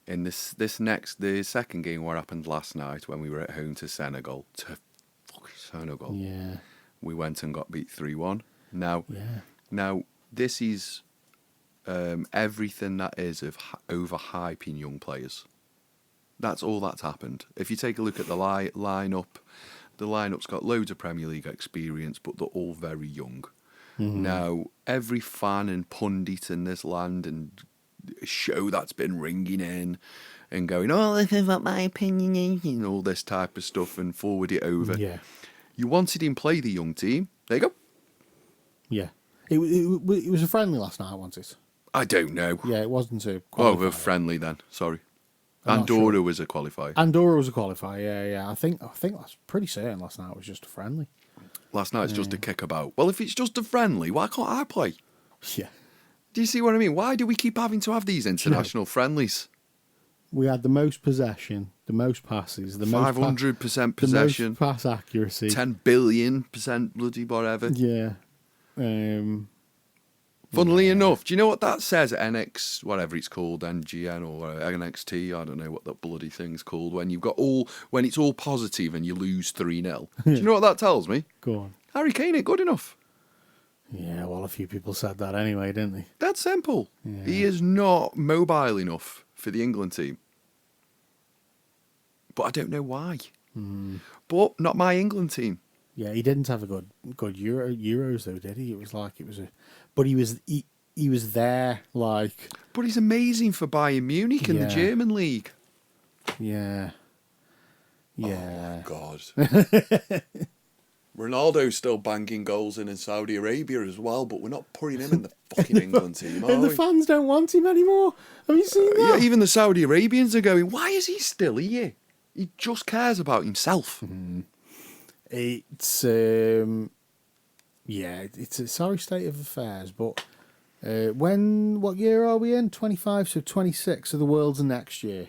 In the second game, what happened last night when we were at home to Senegal, Senegal. Yeah. We went and got beat 3-1. Now, this is everything that is of overhyping young players. That's all that's happened. If you take a look at the lineup, the lineup's got loads of Premier League experience, but they're all very young. Now, every fan and pundit in this land and show that's been ringing in and going, oh, this is what my opinion is, and all this type of stuff, and forward it over. Yeah. You wanted him play the young team. There you go. Yeah. It was a friendly last night, wasn't it? I don't know. Yeah, it wasn't a qualifier. Oh, a friendly then. Sorry. Andorra was a qualifier. Andorra was a qualifier, yeah. I think that's pretty certain last night was just a friendly. Last night's just a kickabout. Well, if it's just a friendly, why can't I play? Yeah. Do you see what I mean? Why do we keep having to have these international friendlies? We had the most possession, the most passes, the 500% possession, the most pass accuracy, 10 billion% bloody whatever. Yeah. Funnily enough, do you know what that says at NX, whatever it's called, NGN or NXT? I don't know what that bloody thing's called. When when it's all positive and you lose 3-0. Do you know what that tells me? Go on. Harry Kane ain't good enough. Yeah, well, a few people said that anyway, didn't they? That's simple. Yeah. He is not mobile enough for the England team. But I don't know why. But not my England team. Yeah, he didn't have a good Euros though, did he? It was but he was there like. But he's amazing for Bayern Munich in the German league. Yeah. Yeah. Oh God. Ronaldo's still banging goals in Saudi Arabia as well, but we're not putting him in the fucking England team, are And the we? fans don't want him anymore. Have you seen that? Yeah, even the Saudi Arabians are going, why is he still here? He just cares about himself. It's it's a sorry state of affairs. But what year are we in? 25, so 26 of the Worlds are next year.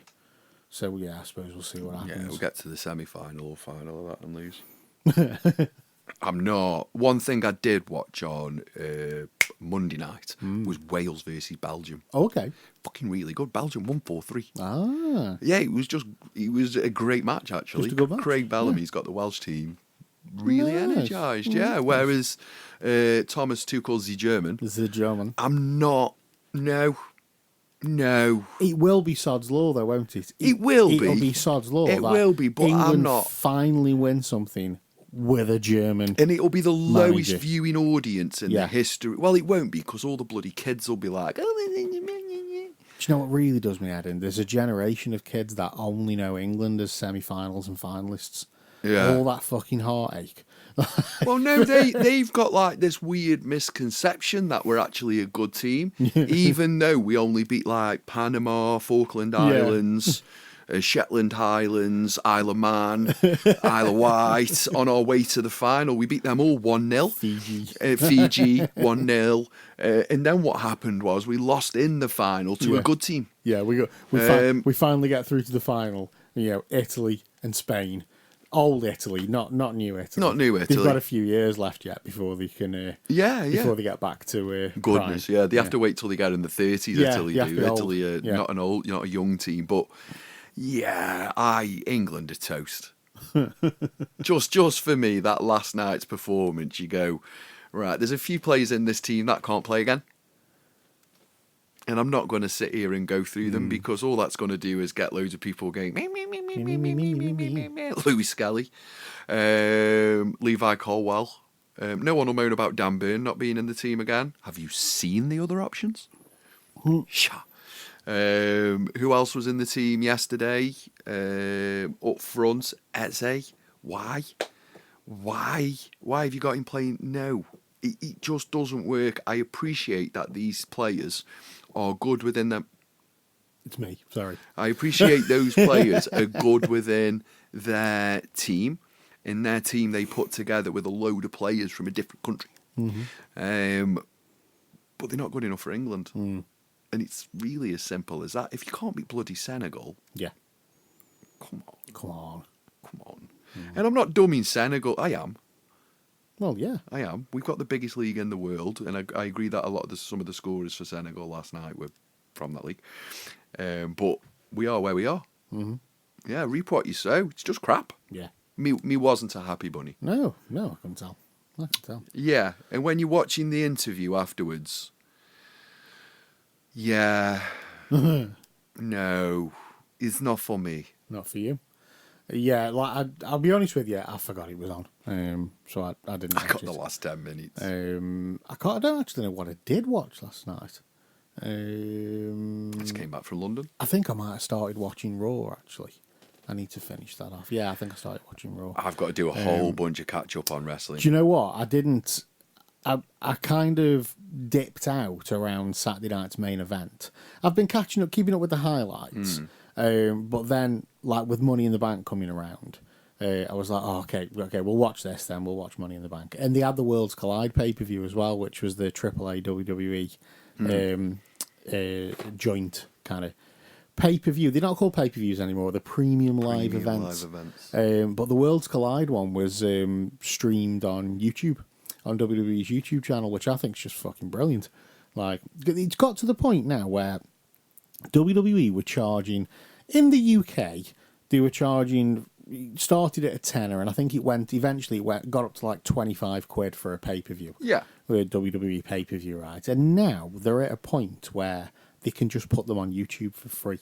So yeah, I suppose we'll see what happens. Yeah, we'll get to the semi-final or final of that and lose. I'm not. One thing I did watch on Monday night was Wales versus Belgium. Oh, okay. Fucking really good. Belgium won 4-3. Ah. Yeah, it was a great match, actually. Just a good match. Craig Bellamy's got the Welsh team really energised, yeah. Nice. Whereas Thomas Tuchel's the German. The German. I'm not. No. It will be Sod's Law, though, won't it? It will be. It'll be Sod's Law. It will be, but England I'm not. finally win something with a German. And it'll be the lowest manager. viewing audience in the history. Well, it won't be, because all the bloody kids will be like, oh, Do you know what really does me head in? There's a generation of kids that only know England as semi-finals and finalists. Yeah. All that fucking heartache. Well, no, they've got like this weird misconception that we're actually a good team, even though we only beat like Panama, Falkland Islands, Shetland Highlands, Isle of Man, Isle of Wight. On our way to the final, we beat them all 1-0. Fiji 1-0. And then what happened was we lost in the final to a good team. Yeah, we finally get through to the final. You know, Italy and Spain. Old Italy, not new Italy. Not new Italy. They've got a few years left yet before they can. Before they get back to goodness. prime. Yeah, they have to wait till they get in the 30s. Yeah, Italy you have to do. be old. Italy are Yeah. not a young team, but yeah, England are toast. just for me, that last night's performance, you go, right, there's a few players in this team that can't play again. And I'm not going to sit here and go through them, because all that's going to do is get loads of people going, Louis Skelly, Levi Colwell. No one will moan about Dan Burn not being in the team again. Have you seen the other options? Who else was in the team yesterday? Up front, Eze. Why have you got him playing? No, it just doesn't work. I appreciate that these players are good within them. It's me, sorry. I appreciate those players are good within their team. In their team, they put together with a load of players from a different country. But they're not good enough for England. And it's really as simple as that. If you can't beat bloody Senegal, come on. And I'm not dumming Senegal. I am. Well, yeah. I am. We've got the biggest league in the world, and I agree that a lot of some of the scorers for Senegal last night were from that league. But we are where we are. Yeah, reap what you sow. It's just crap. Yeah. Me wasn't a happy bunny. No, I can tell. Yeah, and when you're watching the interview afterwards, yeah, no, it's not for me. Not for you. Yeah, like I'll be honest with you, I forgot it was on. So I didn't. I got the last 10 minutes. I don't actually know what I did watch last night. I just came back from London. I think I might have started watching Raw, actually. I need to finish that off. Yeah, I think I started watching Raw. I've got to do a whole bunch of catch up on wrestling. Do you know what? I didn't. I kind of dipped out around Saturday night's main event. I've been keeping up with the highlights. But then, like with Money in the Bank coming around, I was like, oh, okay, we'll watch this then. We'll watch Money in the Bank. And they had the Worlds Collide pay-per-view as well, which was the AAA WWE joint kind of pay-per-view. They're not called pay-per-views anymore. They're premium live events. But the Worlds Collide one was streamed on YouTube, on WWE's YouTube channel, which I think is just fucking brilliant. Like, it's got to the point now where WWE were charging, in the UK, they were charging, started at a tenner, and I think eventually got up to like 25 quid for a pay-per-view. Yeah. With a WWE pay-per-view, right? And now they're at a point where they can just put them on YouTube for free.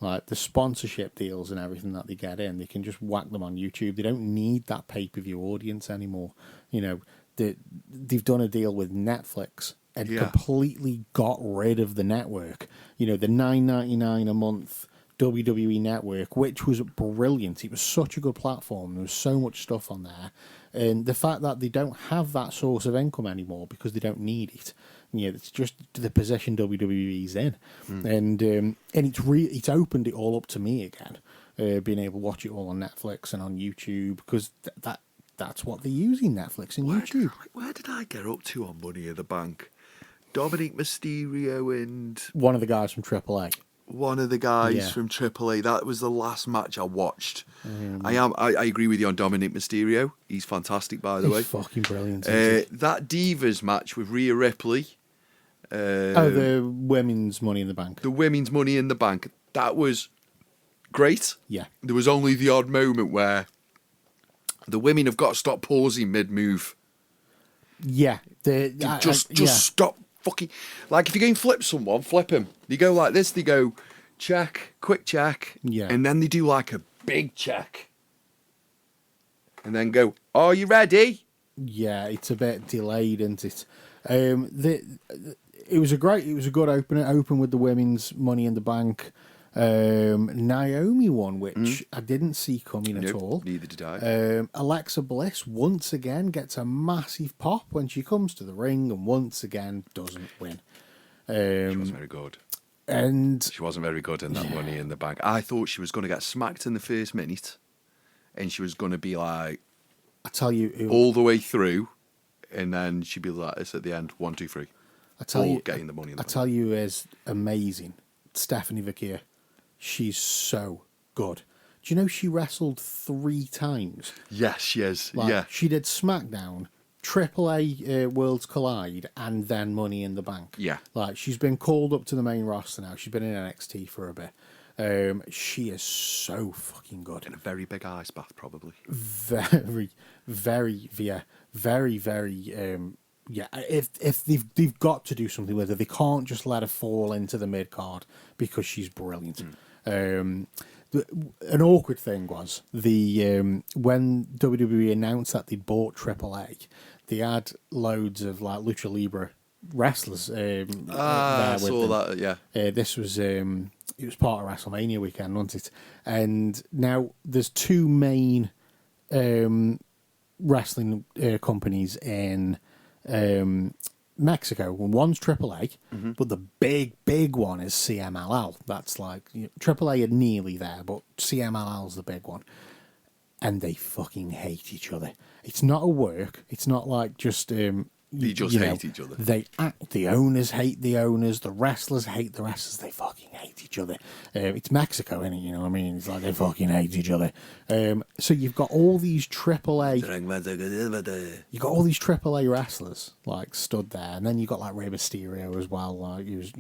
Like the sponsorship deals and everything that they get in, they can just whack them on YouTube. They don't need that pay-per-view audience anymore. You know, they've done a deal with Netflix and completely got rid of the network. You know, the $9.99 a month WWE Network, which was brilliant. It was such a good platform. There was so much stuff on there. And the fact that they don't have that source of income anymore because they don't need it. It's just the position WWE's in. And it's opened it all up to me again, being able to watch it all on Netflix and on YouTube, because that's what they're using, Netflix and YouTube. Where did I get up to on Money in the Bank? Dominic Mysterio and one of the guys from AAA. One of the guys from AAA. That was the last match I watched. I agree with you on Dominic Mysterio. He's fantastic, by the way. He's fucking brilliant. That Divas match with Rhea Ripley. The women's Money in the Bank. The women's Money in the Bank. That was great. Yeah. There was only the odd moment where the women have got to stop pausing mid-move. Yeah. Just stop fucking... Like, if you're going to flip someone, flip him. They go like this, they go check, quick check, and then they do like a big check. And then go, are you ready? Yeah, it's a bit delayed, isn't it? It was a good opener. Open with the women's Money in the Bank. Naomi won, which I didn't see coming at all. Neither did I. Alexa Bliss once again gets a massive pop when she comes to the ring, and once again doesn't win. She wasn't very good. And she wasn't very good in that Money in the Bank. I thought she was going to get smacked in the first minute, and she was going to be like, I tell you, all the way through, and then she'd be like this at the end, 1, 2, 3. Getting the Money in the Bank. I tell you, is amazing. Stephanie Vaquer. She's so good. Do you know she wrestled 3 times? Yes, she is. She did SmackDown, AAA Worlds Collide, and then Money in the Bank. Yeah. She's been called up to the main roster now. She's been in NXT for a bit. She is so fucking good. In a very big ice bath, probably. Very, very, very, very. If they've got to do something with her, they can't just let her fall into the mid card because she's brilliant. An awkward thing was when WWE announced that they'd bought AAA, they had loads of like lucha libre wrestlers. I saw that. Yeah, this was it was part of WrestleMania weekend, wasn't it? And now there's 2 main wrestling companies in Mexico. One's AAA, but the big one is CMLL. That's like AAA are nearly there, but CMLL's the big one, and they fucking hate each other. It's not a work. It's not like just they just hate each other. The owners hate the owners. The wrestlers hate the wrestlers. They fucking hate each other. It's Mexico, innit? You know what I mean? It's like they fucking hate each other. So you've got all these AAA. You've got all these AAA wrestlers like stood there, and then you got like Rey Mysterio as well, like he was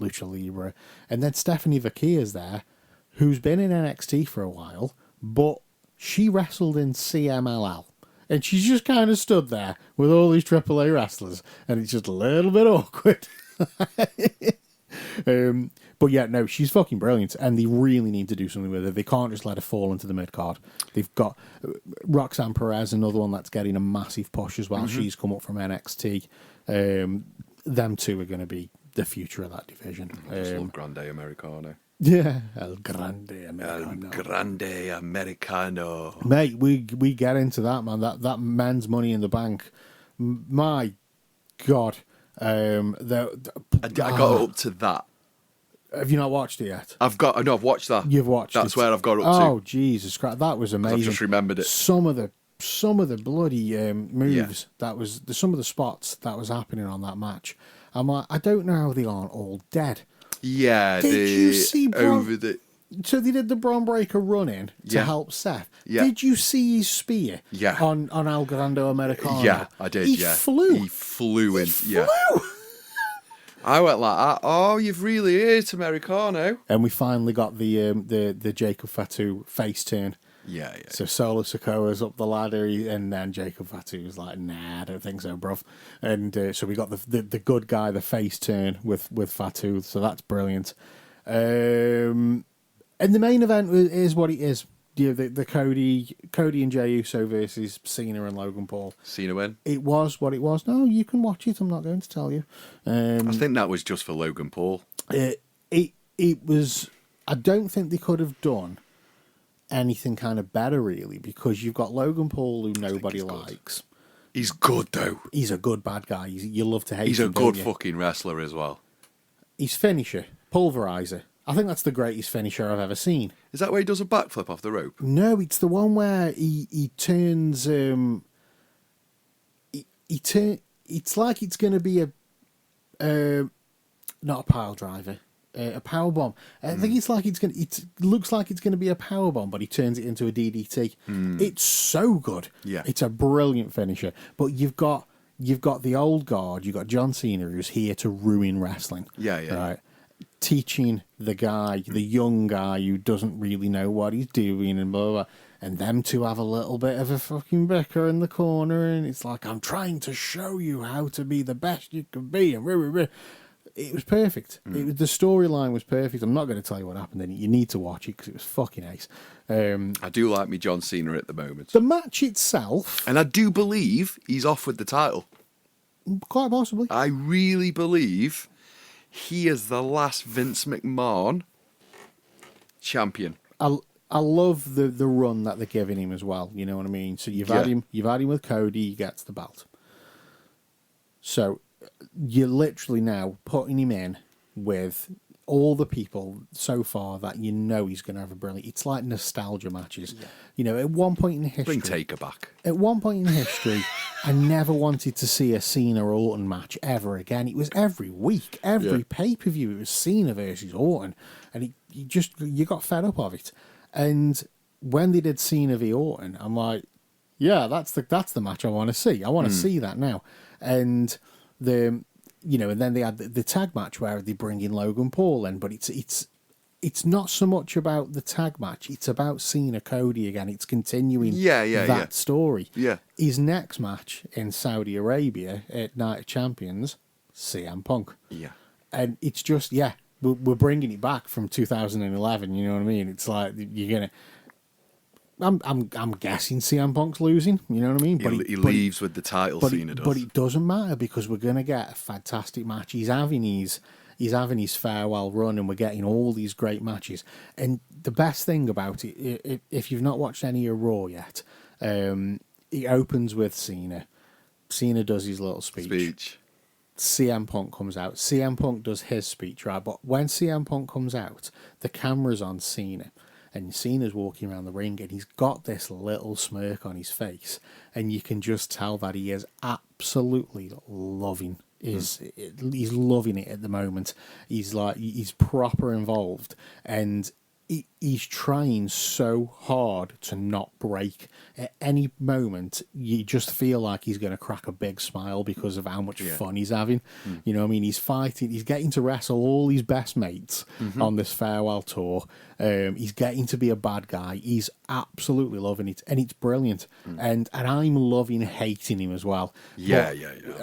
Lucha Libre, and then Stephanie Vaquer's there, who's been in NXT for a while, but she wrestled in CMLL. And she's just kind of stood there with all these AAA wrestlers, and it's just a little bit awkward. But yeah, no, she's fucking brilliant, and they really need to do something with her. They can't just let her fall into the mid card. They've got Roxanne Perez, another one that's getting a massive push as well. She's come up from NXT. Them two are going to be the future of that division. I just love Grande Americano. Yeah, El Grande Americano. El Grande Americano. Mate, we get into that, man. That men's Money in the Bank. My God. I got up to that. Have you not watched it yet? I've watched that. You've watched it. That's where I've got up to. Oh, Jesus Christ. That was amazing. I've just remembered it. Some of the bloody moves, some of the spots that was happening on that match. I'm like, I don't know how they aren't all dead. Yeah, Did you see So they did the Braun Breaker run in to help Seth. Yeah. Did you see his spear? Yeah. On El Grande Americano? Yeah, I did. He yeah, flew. He flew in. Yeah. I went like, oh, you've really hit Americano. And we finally got the Jacob Fatu face turn. Yeah. So Solo Sikoa's up the ladder, and then Jacob Fatu was like, nah, I don't think so, bruv. And so we got the good guy, the face turn with Fatu, so that's brilliant. And the main event is what it is. The Cody and Jey Uso versus Cena and Logan Paul. Cena win. It was what it was. No, you can watch it. I'm not going to tell you. I think that was just for Logan Paul. It was I don't think they could have done anything kind of better, really, because you've got Logan Paul, who nobody likes. He's good, though. He's a good bad guy. You love to hate him. He's a good fucking wrestler as well. His finisher, Pulverizer. I think that's the greatest finisher I've ever seen. Is that where he does a backflip off the rope? No, it's the one where he turns. It's like it's going to be not a pile driver, a power bomb. I think it's like it's going. It looks like it's going to be a power bomb, but he turns it into a DDT. It's so good. Yeah, it's a brilliant finisher. But you've got the old guard. You've got John Cena, who's here to ruin wrestling. Yeah. Right. Teaching the young guy who doesn't really know what he's doing and blah, blah, blah. And them two have a little bit of a fucking bicker in the corner, and it's like, I'm trying to show you how to be the best you can be. And it was perfect. The storyline was perfect. I'm not going to tell you what happened in it. You need to watch it because it was fucking ace. I do like me John Cena at the moment. The match itself... And I do believe he's off with the title. Quite possibly. I really believe he is the last Vince McMahon champion. I love the run that they're giving him as well. You know what I mean? So you've had him with Cody. He gets the belt. So you're literally now putting him in with all the people so far that you know he's going to have a brilliant... It's like nostalgia matches. Yeah. You know, at one point in history... Bring Taker back. At one point in history, I never wanted to see a Cena-Orton match ever again. It was every week, every pay-per-view, it was Cena versus Orton. And you got fed up of it. And when they did Cena v Orton, I'm like, yeah, that's the match I want to see. I want to see that now. And and then they had the tag match where they bring in Logan Paul in, but it's not so much about the tag match. It's about Cena Cody again. It's continuing that story. Yeah. His next match in Saudi Arabia at Night of Champions, CM Punk. Yeah. And it's just, we're bringing it back from 2011. You know what I mean? It's like you're gonna. I'm guessing CM Punk's losing. You know what I mean? But he leaves with the title. Cena does. But it doesn't matter because we're gonna get a fantastic match. He's having his farewell run, and we're getting all these great matches. And the best thing about it, if you've not watched any of Raw yet, it opens with Cena. Cena does his little speech. CM Punk comes out. CM Punk does his speech, right? But when CM Punk comes out, the camera's on Cena. And Cena's walking around the ring, and he's got this little smirk on his face. And you can just tell that he is absolutely loving. He's loving it at the moment. He's proper involved. And he's trying so hard to not break. At any moment, you just feel like he's going to crack a big smile because of how much fun he's having. You know what I mean? He's fighting. He's getting to wrestle all his best mates on this farewell tour. He's getting to be a bad guy. He's absolutely loving it, and it's brilliant. And I'm loving hating him as well. Yeah.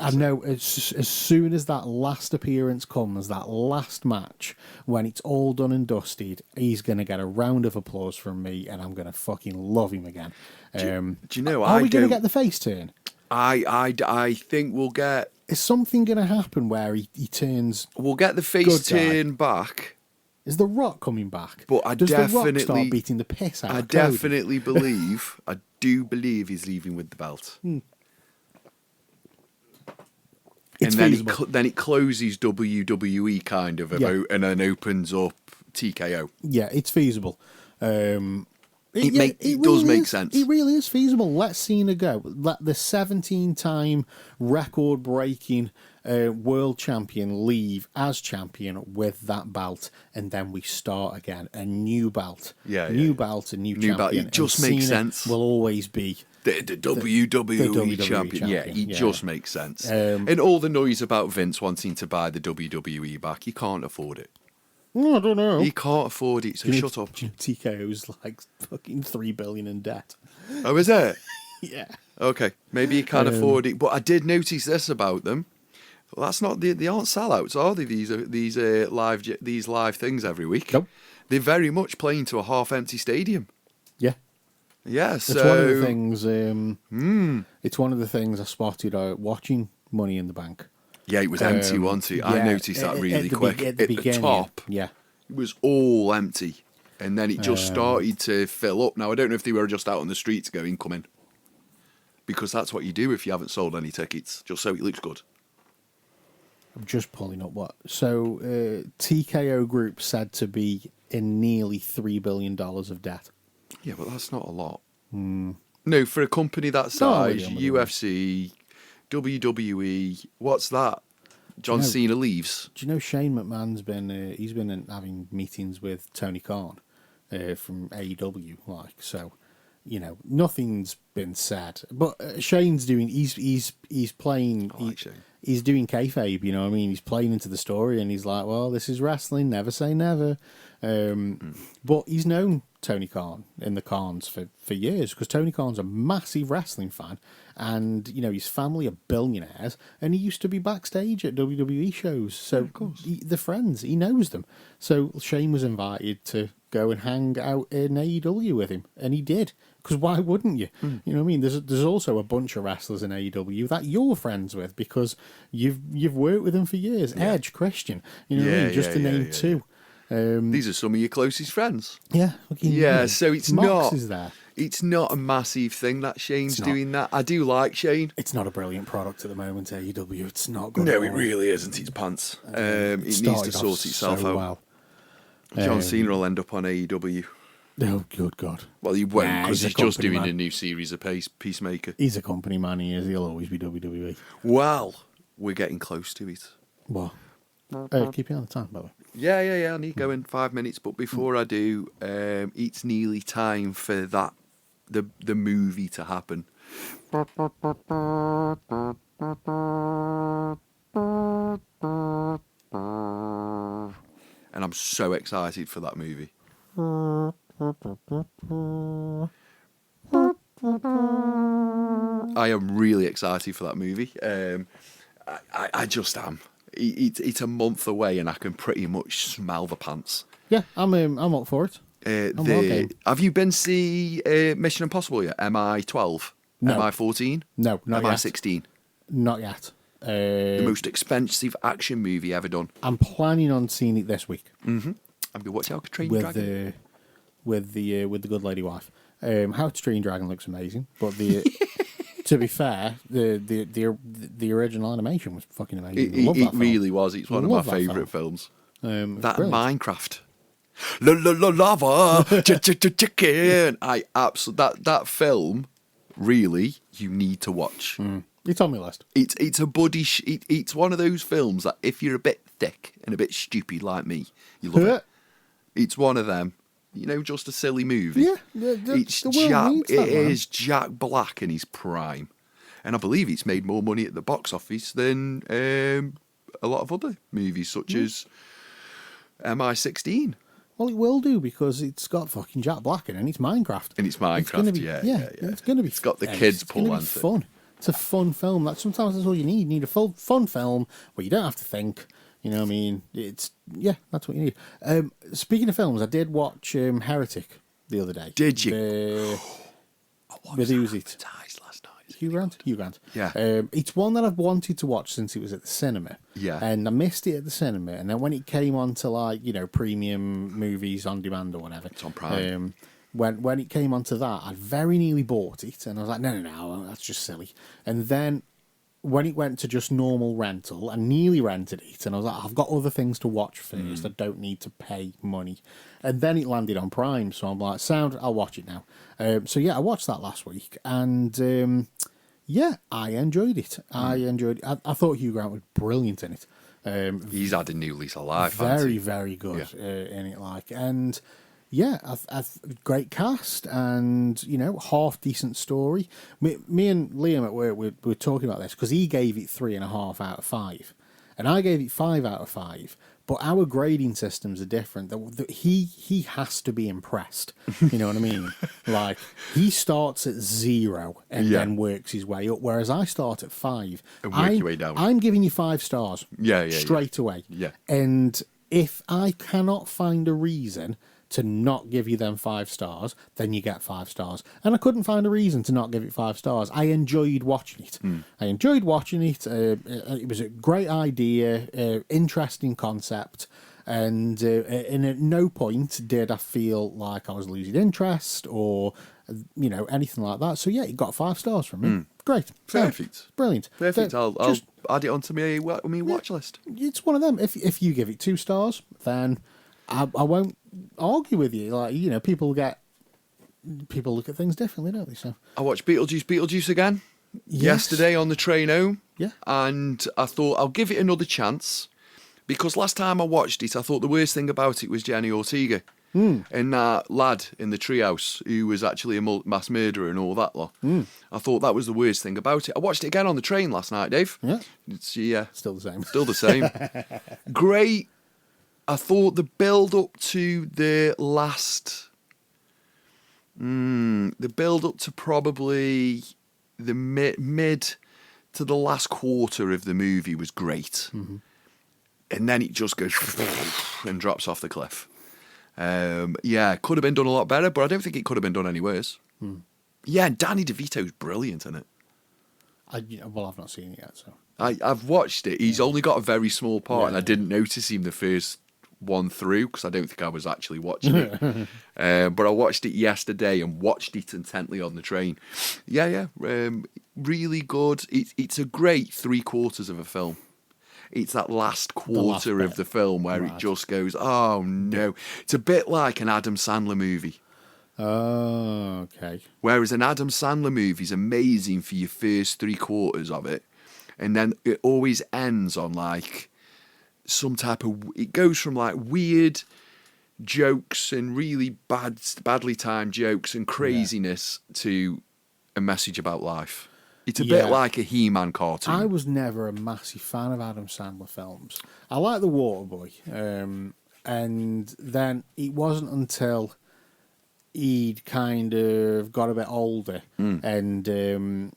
I know as soon as that last appearance comes, that last match, when it's all done and dusted, he's going to get a round of applause from me, and I'm going to fucking love him again. Do you know? Are we going to get the face turn? I think we'll get. Is something going to happen where he turns? We'll get the face turn back. Is The Rock coming back? But Does The Rock start beating the piss out of Cody? Definitely believe. I do believe he's leaving with the belt. It's feasible. Then it closes WWE kind of about, and then opens up TKO. Yeah, it's feasible. It does make sense. It really is feasible. Let Cena go. Let the 17-time record-breaking world champion leave as champion with that belt, and then we start again. A new belt. New belt, a new champion. Belt. It just makes Cena sense. Will always be the WWE champion. Yeah, it just makes sense. And all the noise about Vince wanting to buy the WWE back, you can't afford it. I don't know. He can't afford it, so shut up. TKO's like fucking $3 billion in debt. Oh, is it? Yeah. Okay, maybe he can't afford it. But I did notice this about them. Well, that's not they aren't sellouts, are they? These live things every week. Nope. They're very much playing to a half-empty stadium. Yeah. Yeah. So it's one of the things. It's one of the things I spotted watching Money in the Bank. Yeah, it was empty, wasn't it? I noticed that really quick. At the top. Yeah. was all empty. And then it just started to fill up. Now, I don't know if they were just out on the streets going, come in. Because that's what you do if you haven't sold any tickets, just so it looks good. I'm just pulling up what. So, TKO Group said to be in nearly $3 billion of debt. Yeah, but that's not a lot. No, for a company that size, UFC, WWE, what's that? John Cena leaves. Do you know Shane McMahon's been he's been having meetings with Tony Khan from AEW, like, so, you know, nothing's been said. But Shane's doing he's playing he's doing kayfabe, you know what I mean? He's playing into the story and he's like, well, this is wrestling, never say never. But he's known Tony Khan in the Khans for years, because Tony Khan's a massive wrestling fan, and you know his family are billionaires, and he used to be backstage at WWE shows, so of course they're friends, he knows them. So Shane was invited to go and hang out in AEW with him, and he did, because why wouldn't you? You know what I mean? There's also a bunch of wrestlers in AEW that you're friends with because you've worked with them for years. Edge, Christian, you know what I mean? Just to name two. These are some of your closest friends. Yeah. So it's Mox not. is there. It's not a massive thing that Shane's doing that. I do like Shane. It's not a brilliant product at the moment, AEW. It's not good. No, it really isn't. It's pants. It needs to sort itself out. Well. John Cena will end up on AEW. Oh, good God. Well, he won't, because he's just doing man. a new series of Peacemaker. He's a company man, he is. He'll always be WWE. Well, we're getting close to it. Well, keep you on the time, by the way. Yeah. I need to go in 5 minutes, but before I do, it's nearly time for the movie to happen. And I'm so excited for that movie. I am really excited for that movie. I just am. It's a month away, and I can pretty much smell the pants. Yeah, I'm up for it. Have you been to see Mission Impossible yet? MI12? No. MI14? No, not yet. MI16? Not yet. The most expensive action movie ever done. I'm planning on seeing it this week. Mm-hmm. I'm going to watch How to Train Your Dragon. With the good lady wife. How to Train Your Dragon looks amazing, but to be fair, the original animation was fucking amazing. It really was. It's one of my favourite films. That brilliant. Minecraft. Lava, chicken. That film. Really, you need to watch. It's on my list. It's a buddy. It's one of those films that if you're a bit thick and a bit stupid like me, you love it. It's one of them. You know, just a silly movie. Yeah, it is Jack Black in his prime, and I believe it's made more money at the box office than a lot of other movies, such as MI16. Well, it will do, because it's got fucking Jack Black in it, and it's Minecraft. And it's Minecraft, yeah. It's going to be. It's got the kids pull on it. Fun. It's a fun film. Sometimes that's all you need. You need a fun film where you don't have to think. You know what I mean? That's what you need. Speaking of films, I did watch Heretic the other day. Did you? With who's it? Advertised last night. Hugh Grant. Yeah. It's one that I've wanted to watch since it was at the cinema. Yeah. And I missed it at the cinema, and then when it came on to, like, you know, premium movies on demand or whatever. It's on Prime. When it came onto that, I very nearly bought it, and I was like, no, that's just silly. And then when it went to just normal rental, I nearly rented it, and I was like, I've got other things to watch first. I don't need to pay money. And then it landed on Prime, so I'm like, sound, I'll watch it now. So yeah, I watched that last week, and I enjoyed it. I thought Hugh Grant was brilliant in it. He's had a new lease of life. Very, very good in it, like, and. Yeah, great cast, and, you know, half decent story. Me and Liam at work were talking about this, because he gave it 3.5 out of 5, and I gave it 5 out of 5. But our grading systems are different. He has to be impressed. You know what I mean? Like, he starts at 0 and then works his way up, whereas I start at 5. And work your way down. I'm giving you 5 stars. Straight away. Yeah. And if I cannot find a reason to not give you them 5 stars, then you get 5 stars. And I couldn't find a reason to not give it 5 stars. I enjoyed watching it. It was a great idea, interesting concept, And at no point did I feel like I was losing interest or, anything like that. So, yeah, it got 5 stars from me. Great. Perfect. Brilliant. Perfect. I'll add it onto my watch list. It's one of them. If you give it 2 stars, then I won't argue with you. Like, people look at things differently, don't they? So I watched Beetlejuice again yesterday on the train home. Yeah. And I thought I'll give it another chance because last time I watched it, I thought the worst thing about it was Jenny Ortega and that lad in the treehouse who was actually a mass murderer and all that lot. I thought that was the worst thing about it. I watched it again on the train last night, Dave. Yeah. Still the same. Still the same. Great. I thought the build up to the last... the build up to probably the mid to the last quarter of the movie was great. And then it just goes and drops off the cliff. Yeah, could have been done a lot better, but I don't think it could have been done any worse. Yeah, Danny DeVito's brilliant in it. I've not seen it yet, so I've watched it. He's only got a very small part, and I didn't notice him the first one through because I don't think I was actually watching it. But I watched it yesterday and watched it intently on the train. Yeah. Really good. It's a great 3/4 of a film. It's that last quarter of the film where it just goes, oh no. It's a bit like an Adam Sandler movie. Oh, okay. Whereas an Adam Sandler movie is amazing for your first 3/4 of it. And then it always ends on like some type of... It goes from like weird jokes and really badly timed jokes and craziness to a message about life. It's a bit like a He-Man cartoon. I was never a massive fan of Adam Sandler films. I like The Waterboy. And then it wasn't until he'd kind of got a bit older and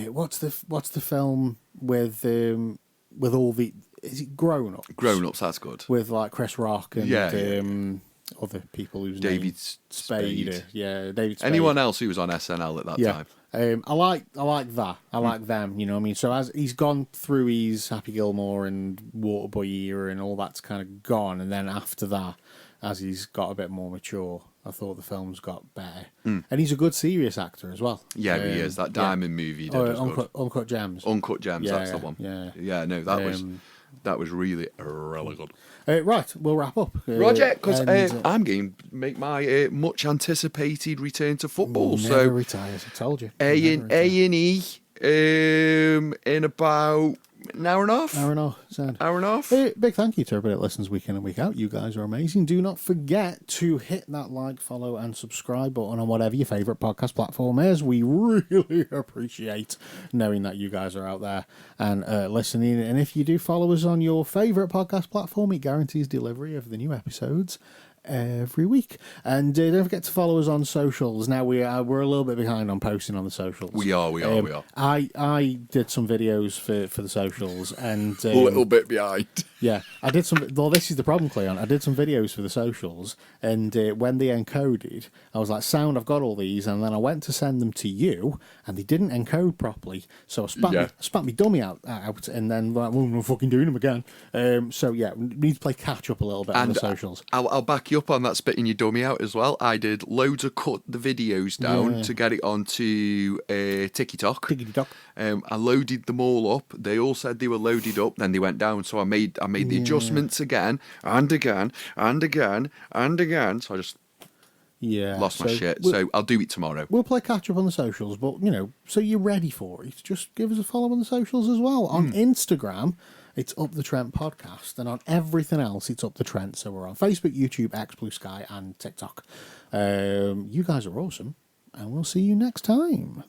what's the film with all the... Is it Grown Ups? Grown Ups, that's good. With like Chris Rock and other people whose David Spade. Yeah, David Spade. Anyone else who was on SNL at that time? I like that. I like them. You know what I mean? So as he's gone through his Happy Gilmore and Waterboy era and all that's kind of gone, and then after that, as he's got a bit more mature, I thought the films got better. And he's a good serious actor as well. Yeah, he is. That Diamond movie he did was good. Uncut Gems. Uncut Gems, that's the one. Yeah, no, that was really good. Right, we'll wrap up. Roger, because I'm going to make my much anticipated return to football. Never retires, I told you. A&E in about an hour and a half. Hour and a half. Big thank you to everybody that listens week in and week out. You guys are amazing. Do not forget to hit that like, follow, and subscribe button on whatever your favourite podcast platform is. We really appreciate knowing that you guys are out there and listening. And if you do follow us on your favourite podcast platform, it guarantees delivery of the new episodes every week. And don't forget to follow us on socials. Now we're a little bit behind on posting on the socials. We are. I did some videos for the socials and a little bit behind. Yeah, I did some. Well, this is the problem, Cleon. I did some videos for the socials, and when they encoded, I was like, "Sound, I've got all these," and then I went to send them to you, and they didn't encode properly. So I spat me dummy out, and then like, well, I'm fucking doing them again. So yeah, we need to play catch up a little bit on the socials. I'll back you up on that spitting your dummy out as well. I did loads of cut the videos down to get it onto TikTok. I loaded them all up. They all said they were loaded up. Then they went down. So I made the adjustments again and again and again and again. So I just lost my shit. So I'll do it tomorrow. We'll play catch up on the socials, but so you're ready for it. Just give us a follow on the socials as well. On Instagram, it's Up the Trent Podcast, and on everything else, it's Up the Trent. So we're on Facebook, YouTube, X, Blue Sky, and TikTok. You guys are awesome, and we'll see you next time.